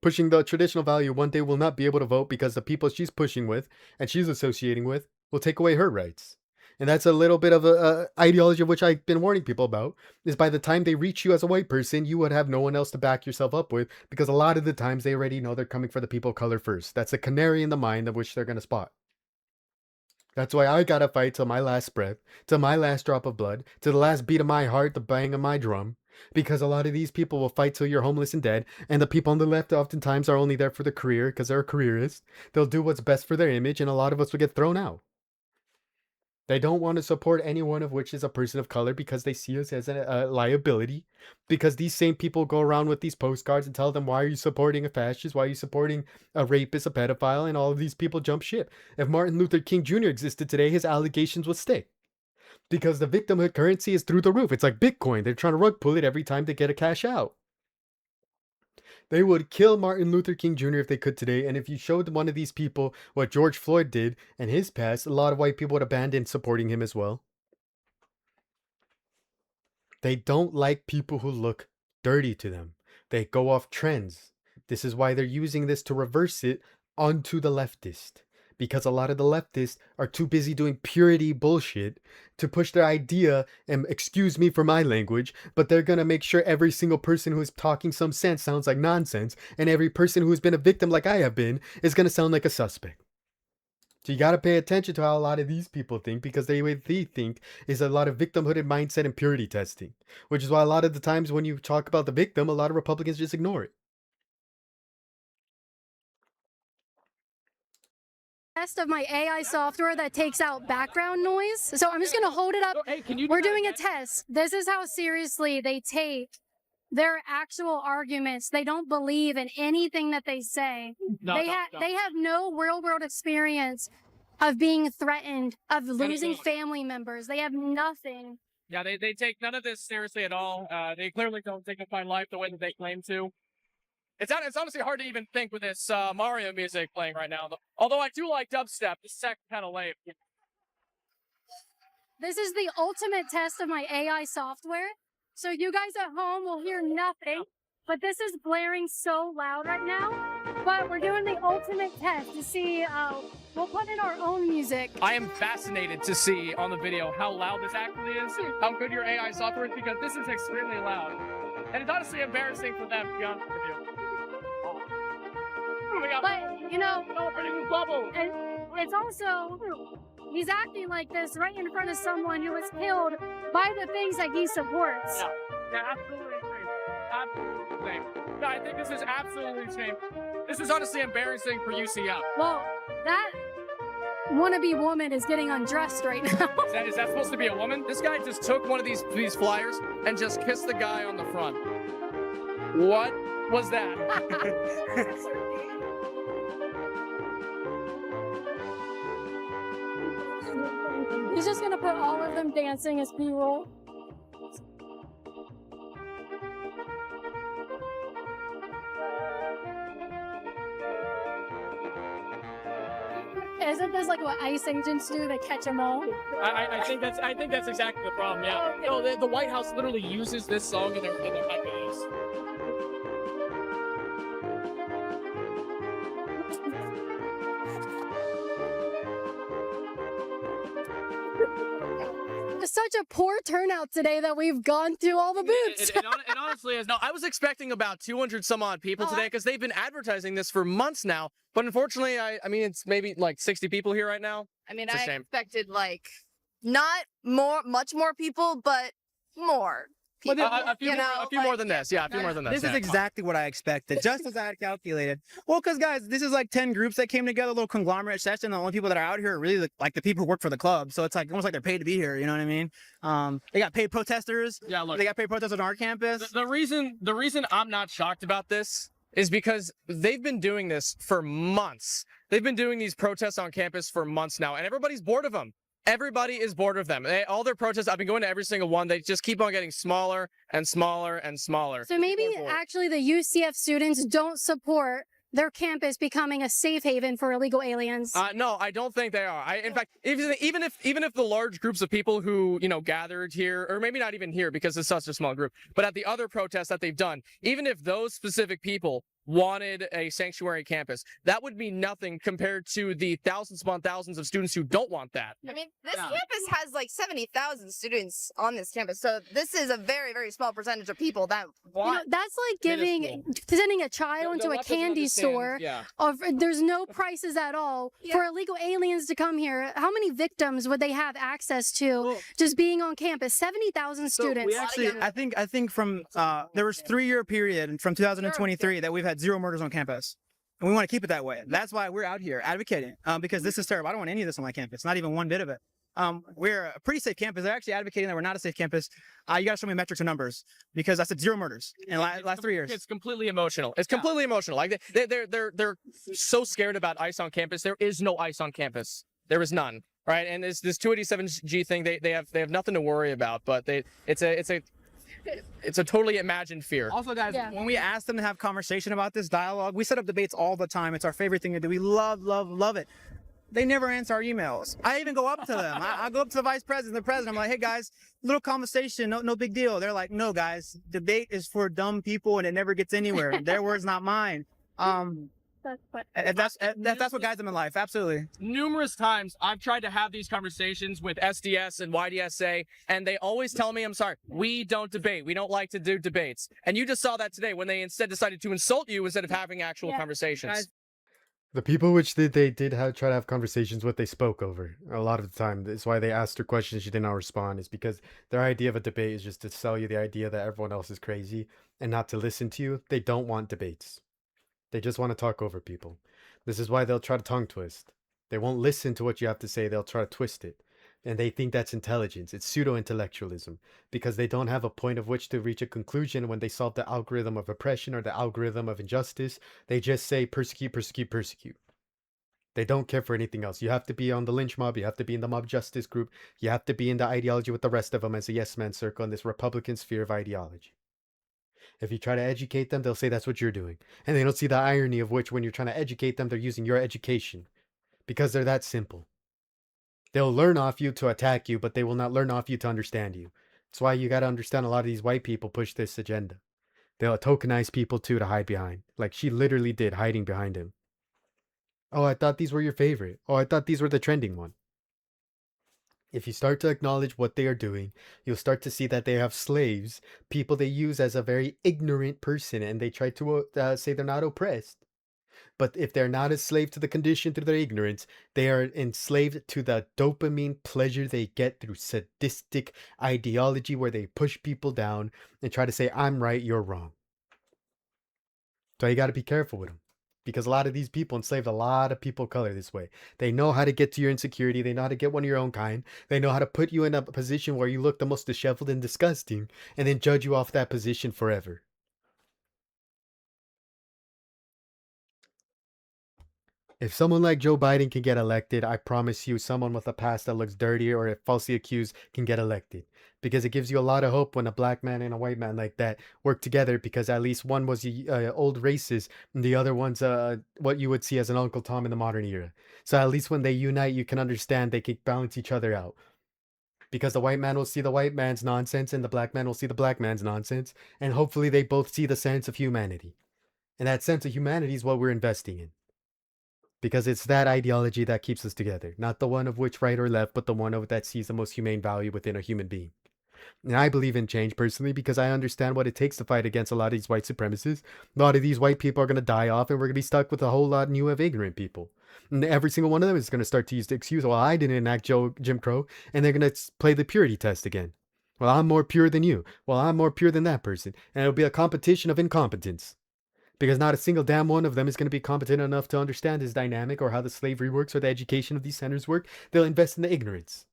pushing the traditional value, one day will not be able to vote because the people she's pushing with and she's associating with will take away her rights. And that's a little bit of a ideology of which I've been warning people about, is by the time they reach you as a white person, you would have no one else to back yourself up with because a lot of the times they already know they're coming for the people of color first. That's a canary in the mine of which they're going to spot. That's why I gotta fight till my last breath, till my last drop of blood, till the last beat of my heart, the bang of my drum. Because a lot of these people will fight till you're homeless and dead, and the people on the left oftentimes are only there for the career because they're a careerist. They'll do what's best for their image, and a lot of us will get thrown out. They don't want to support anyone of which is a person of color because they see us as a liability. Because these same people go around with these postcards and tell them, why are you supporting a fascist? Why are you supporting a rapist, a pedophile? And all of these people jump ship. If Martin Luther King Jr. existed today, his allegations would stick. Because the victimhood currency is through the roof. It's like Bitcoin. They're trying to rug pull it every time they get a cash out. They would kill Martin Luther King Jr. if they could today, and if you showed one of these people what George Floyd did and his past, a lot of white people would abandon supporting him as well. They don't like people who look dirty to them. They go off trends. This is why they're using this to reverse it onto the leftist. Because a lot of the leftists are too busy doing purity bullshit to push their idea, and excuse me for my language, but they're going to make sure every single person who is talking some sense sounds like nonsense, and every person who's been a victim like I have been is going to sound like a suspect. So you got to pay attention to how a lot of these people think, because the way they think is a lot of victimhooded mindset and purity testing, which is why a lot of the times when you talk about the victim, a lot of Republicans just ignore it. Test of my AI software that takes out background noise. So I'm just going to hold it up. Hey, can you We're doing a test. This is how seriously they take their actual arguments. They don't believe in anything that they say. They have no real world experience of being threatened, of losing family members. They have nothing. Yeah, they take none of this seriously at all. They clearly don't dignify life the way that they claim to. It's honestly hard to even think with this Mario music playing right now. Although I do like dubstep, this is kind of lame. This is the ultimate test of my AI software. So you guys at home will hear nothing, but this is blaring so loud right now. But we're doing the ultimate test to see, we'll put in our own music. I am fascinated to see on the video how loud this actually is, how good your AI software is, because this is extremely loud. And it's honestly embarrassing for them, to be honest with you. But, you know, and it's also, he's acting like this right in front of someone who was killed by the things that he supports. Yeah, absolutely insane. Absolutely insane. No, I think this is absolutely insane. This is honestly embarrassing for UCF. Well, wannabe woman is getting undressed right now. Is that supposed to be a woman? This guy just took one of these flyers and just kissed the guy on the front. What was that? He's just gonna put all of them dancing as B-roll. Isn't this like what ICE agents do? They catch them all. I think that's exactly the problem. Yeah. Okay. No, the White House literally uses this song in their campaigns. It's such a poor turnout today that we've gone through all the booths. It honestly is. No, I was expecting about 200 some odd people today because they've been advertising this for months now. But unfortunately, I mean, it's maybe like 60 people here right now. I mean, It's a I shame. expected like not much more people, but more. Well, People, a few more than this. Yeah, a few more than this. This is yeah. exactly what I expected, just as I had calculated. Well, because guys, this is like 10 groups that came together, a little conglomerate session. The only people that are out here are really like the people who work for the club. So it's like almost like they're paid to be here. You know what I mean? They got paid protesters. Yeah, look. They got paid protesters on our campus. The reason I'm not shocked about this is because they've been doing this for months. They've been doing these protests on campus for months now, and everybody's bored of them. Everybody is bored of them. All their protests, I've been going to every single one. They just keep on getting smaller and smaller and smaller. So maybe actually the UCF students don't support their campus becoming a safe haven for illegal aliens. No, I don't think they are. In fact, even if the large groups of people who gathered here, or maybe not even here because it's such a small group, but at the other protests that they've done, even if those specific people wanted a sanctuary campus, that would mean nothing compared to the thousands upon thousands of students who don't want that. I mean, this campus has like 70,000 students on this campus, so this is a very, very small percentage of people that want. That's like sending a child into a candy store. Yeah. There's no prices at all for illegal aliens to come here. How many victims would they have access to just being on campus? 70,000 students. We actually, I think from there was 3-year period from 2023 that we've had 0 murders on campus. And we want to keep it that way. That's why we're out here advocating, because this is terrible. I don't want any of this on my campus, not even one bit of it. We're a pretty safe campus. They're actually advocating that we're not a safe campus. You got to show me metrics and numbers, because I said 0 murders in the last 3 years. It's completely emotional. It's completely emotional. Like they're so scared about ICE on campus. There is no ICE on campus. There is none. Right? And this 287G thing, they have nothing to worry about. But it's a totally imagined fear. Also, guys, when we ask them to have conversation about this dialogue, we set up debates all the time. It's our favorite thing to do. We love it. They never answer our emails. I even go up to them. I go up to the vice president, the president. I'm like, hey, guys, little conversation, no big deal. They're like, no, guys, debate is for dumb people and it never gets anywhere. Their words, not mine. That's what guides them in life. Absolutely. Numerous times I've tried to have these conversations with SDS and YDSA, and they always tell me, I'm sorry, we don't debate. We don't like to do debates. And you just saw that today when they instead decided to insult you instead of having actual conversations. The people which they did try to have conversations with, they spoke over a lot of the time. That's why they asked her questions, she did not respond, is because their idea of a debate is just to sell you the idea that everyone else is crazy and not to listen to you. They don't want debates. They just want to talk over people. This is why they'll try to tongue twist. They won't listen to what you have to say. They'll try to twist it. And they think that's intelligence. It's pseudo-intellectualism, because they don't have a point of which to reach a conclusion when they solve the algorithm of oppression or the algorithm of injustice. They just say persecute, persecute, persecute. They don't care for anything else. You have to be on the lynch mob. You have to be in the mob justice group. You have to be in the ideology with the rest of them as a yes man circle in this Republican sphere of ideology. If you try to educate them, they'll say that's what you're doing. And they don't see the irony of which when you're trying to educate them, they're using your education. Because they're that simple. They'll learn off you to attack you, but they will not learn off you to understand you. That's why you got to understand a lot of these white people push this agenda. They'll tokenize people too to hide behind. Like she literally did, hiding behind him. Oh, I thought these were your favorite. Oh, I thought these were the trending one. If you start to acknowledge what they are doing, you'll start to see that they have slaves, people they use as a very ignorant person, and they try to say they're not oppressed. But if they're not a slave to the condition through their ignorance, they are enslaved to the dopamine pleasure they get through sadistic ideology where they push people down and try to say, I'm right, you're wrong. So you got to be careful with them. because a lot of these people enslaved a lot of people of color this way. They know how to get to your insecurity. They know how to get one of your own kind. They know how to put you in a position where you look the most disheveled and disgusting and then judge you off that position forever. If someone like Joe Biden can get elected, I promise you someone with a past that looks dirty or falsely accused can get elected. Because it gives you a lot of hope when a black man and a white man like that work together, because at least one was a old racist and the other one's what you would see as an Uncle Tom in the modern era. So at least when they unite, you can understand they can balance each other out. Because the white man will see the white man's nonsense and the black man will see the black man's nonsense. And hopefully they both see the sense of humanity. And that sense of humanity is what we're investing in. Because it's that ideology that keeps us together, not the one of which right or left, but the one of that sees the most humane value within a human being. And I believe in change personally because I understand what it takes to fight against a lot of these white supremacists. A lot of these white people are going to die off, and we're going to be stuck with a whole lot new of ignorant people. And every single one of them is going to start to use the excuse, well, I didn't enact Jim Crow, and they're going to play the purity test again. Well, I'm more pure than you. Well, I'm more pure than that person. And it'll be a competition of incompetence. Because not a single damn one of them is going to be competent enough to understand this dynamic or how the slavery works or the education of these centers work. They'll invest in the ignorance.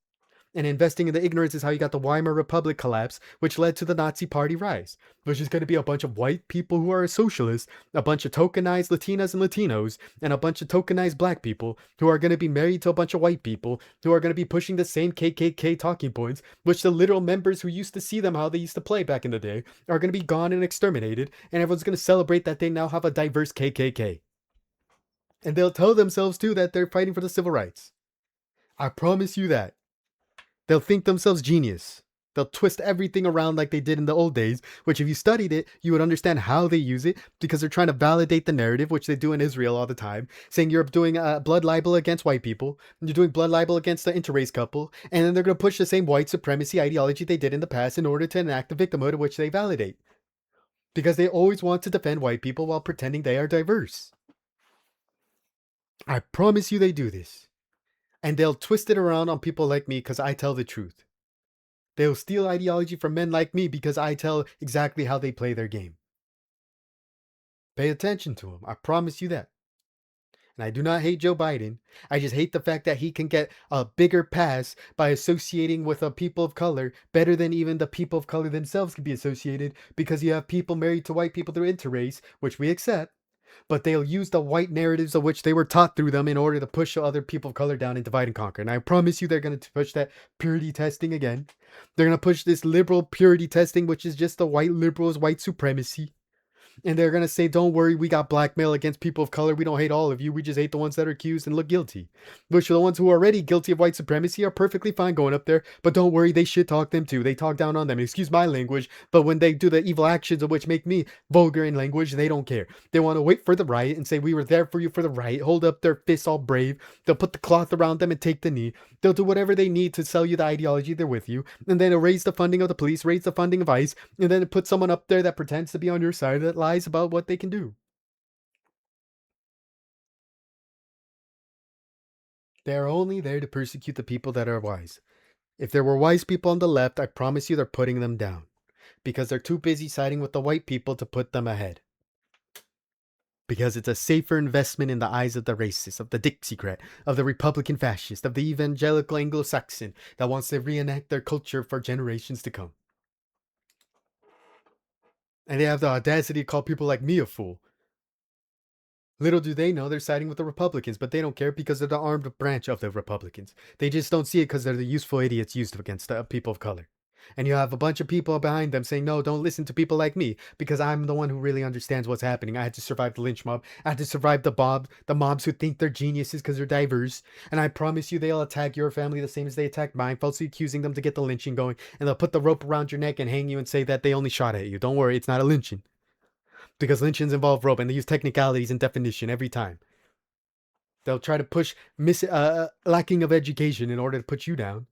And investing in the ignorance is how you got the Weimar Republic collapse, which led to the Nazi Party rise, which is going to be a bunch of white people who are socialists, a bunch of tokenized Latinas and Latinos, and a bunch of tokenized black people who are going to be married to a bunch of white people who are going to be pushing the same KKK talking points, which the literal members who used to see them how they used to play back in the day are going to be gone and exterminated, and everyone's going to celebrate that they now have a diverse KKK. And they'll tell themselves too that they're fighting for the civil rights. I promise you that. They'll think themselves genius. They'll twist everything around like they did in the old days, which if you studied it, you would understand how they use it, because they're trying to validate the narrative, which they do in Israel all the time, saying you're doing blood libel against white people, you're doing blood libel against the interrace couple, and then they're going to push the same white supremacy ideology they did in the past in order to enact the victimhood which they validate. Because they always want to defend white people while pretending they are diverse. I promise you they do this. And they'll twist it around on people like me because I tell the truth. They'll steal ideology from men like me because I tell exactly how they play their game. Pay attention to them. I promise you that. And I do not hate Joe Biden. I just hate the fact that he can get a bigger pass by associating with a people of color better than even the people of color themselves can be associated, because you have people married to white people through interrace, which we accept. But they'll use the white narratives of which they were taught through them in order to push other people of color down and divide and conquer. And I promise you they're going to push that purity testing again. They're going to push this liberal purity testing, which is just the white liberals' white supremacy. And they're going to say, don't worry, we got blackmail against people of color. We don't hate all of you. We just hate the ones that are accused and look guilty. Which are the ones who are already guilty of white supremacy are perfectly fine going up there. But don't worry, they shit talk them too. They talk down on them. Excuse my language. But when they do the evil actions of which make me vulgar in language, they don't care. They want to wait for the riot and say, we were there for you for the riot. Hold up their fists all brave. They'll put the cloth around them and take the knee. They'll do whatever they need to sell you the ideology they're with you. And then they'll raise the funding of the police, raise the funding of ICE. And then put someone up there that pretends to be on your side that lies about what they can do. They're only there to persecute the people that are wise. If there were wise people on the left, I promise you they're putting them down. Because they're too busy siding with the white people to put them ahead. Because it's a safer investment in the eyes of the racist, of the Dixiecrat, of the Republican fascist, of the evangelical Anglo-Saxon that wants to reenact their culture for generations to come. And they have the audacity to call people like me a fool. Little do they know they're siding with the Republicans, but they don't care because they're the armed branch of the Republicans. They just don't see it because they're the useful idiots used against the people of color. And you have a bunch of people behind them saying, no, don't listen to people like me, because I'm the one who really understands what's happening. I had to survive the lynch mob. I had to survive the mobs who think they're geniuses because they're diverse. And I promise you they'll attack your family the same as they attacked mine, falsely accusing them to get the lynching going. And they'll put the rope around your neck and hang you and say that they only shot at you. Don't worry, it's not a lynching. Because lynchings involve rope, and they use technicalities and definition every time. They'll try to push lacking of education in order to put you down.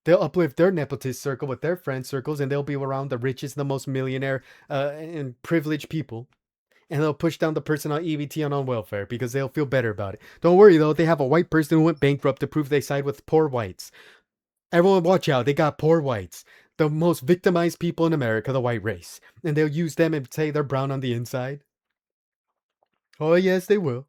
They'll uplift their nepotist circle with their friend circles, and they'll be around the richest, the most millionaire and privileged people. And they'll push down the person on EBT and on welfare because they'll feel better about it. Don't worry, though. They have a white person who went bankrupt to prove they side with poor whites. Everyone watch out. They got poor whites. The most victimized people in America, the white race. And they'll use them and say they're brown on the inside. Oh, yes, they will.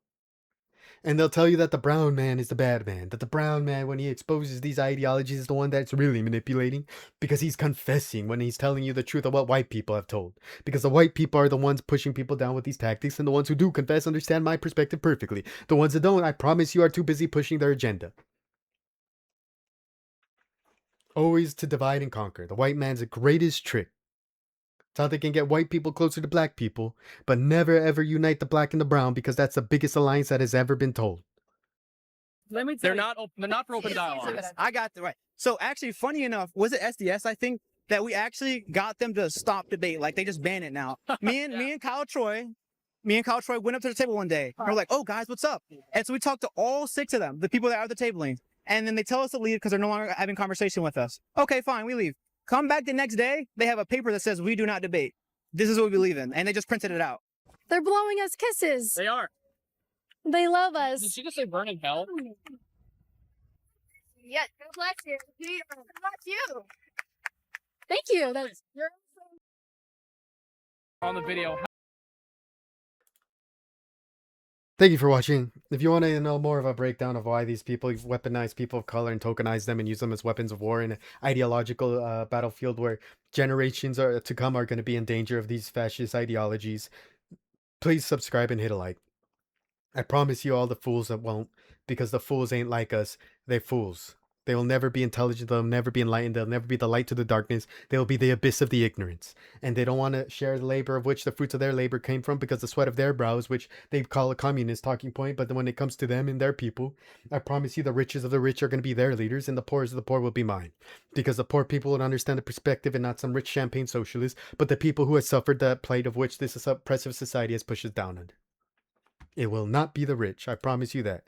And they'll tell you that the brown man is the bad man. That the brown man, when he exposes these ideologies, is the one that's really manipulating. Because he's confessing when he's telling you the truth of what white people have told. Because the white people are the ones pushing people down with these tactics. And the ones who do confess understand my perspective perfectly. The ones that don't, I promise you, are too busy pushing their agenda. Always to divide and conquer. The white man's greatest trick. It's how they can get white people closer to black people, but never ever unite the black and the brown because that's the biggest alliance that has ever been told. Let me They're not for open dialogue. I got the right. So actually, funny enough, was it SDS? I think that we actually got them to stop debate. Like they just ban it now. Me and Kyle Troy went up to the table one day. And we're like, "Oh guys, what's up?" And so we talked to all 6 of them, the people that are at the tabling, and then they tell us to leave because they're no longer having conversation with us. Okay, fine, we leave. Come back the next day, they have a paper that says we do not debate. This is what we believe in, and they just printed it out. They're blowing us kisses. They are. They love us. Did she just say burn in hell? Yeah, God bless you. God bless you. Thank you. That's On the video. Thank you for watching. If you want to know more of a breakdown of why these people weaponize people of color and tokenize them and use them as weapons of war in an ideological battlefield where generations are to come are going to be in danger of these fascist ideologies, please subscribe and hit a like. I promise you all the fools that won't, because the fools ain't like us. They're fools. They will never be intelligent. They'll never be enlightened. They'll never be the light to the darkness. They'll be the abyss of the ignorance. And they don't want to share the labor of which the fruits of their labor came from, because the sweat of their brows, which they call a communist talking point, but then when it comes to them and their people, I promise you the riches of the rich are going to be their leaders, and the poorest of the poor will be mine. Because the poor people would understand the perspective and not some rich champagne socialist, but the people who have suffered the plight of which this oppressive society has pushed us down under. It will not be the rich, I promise you that.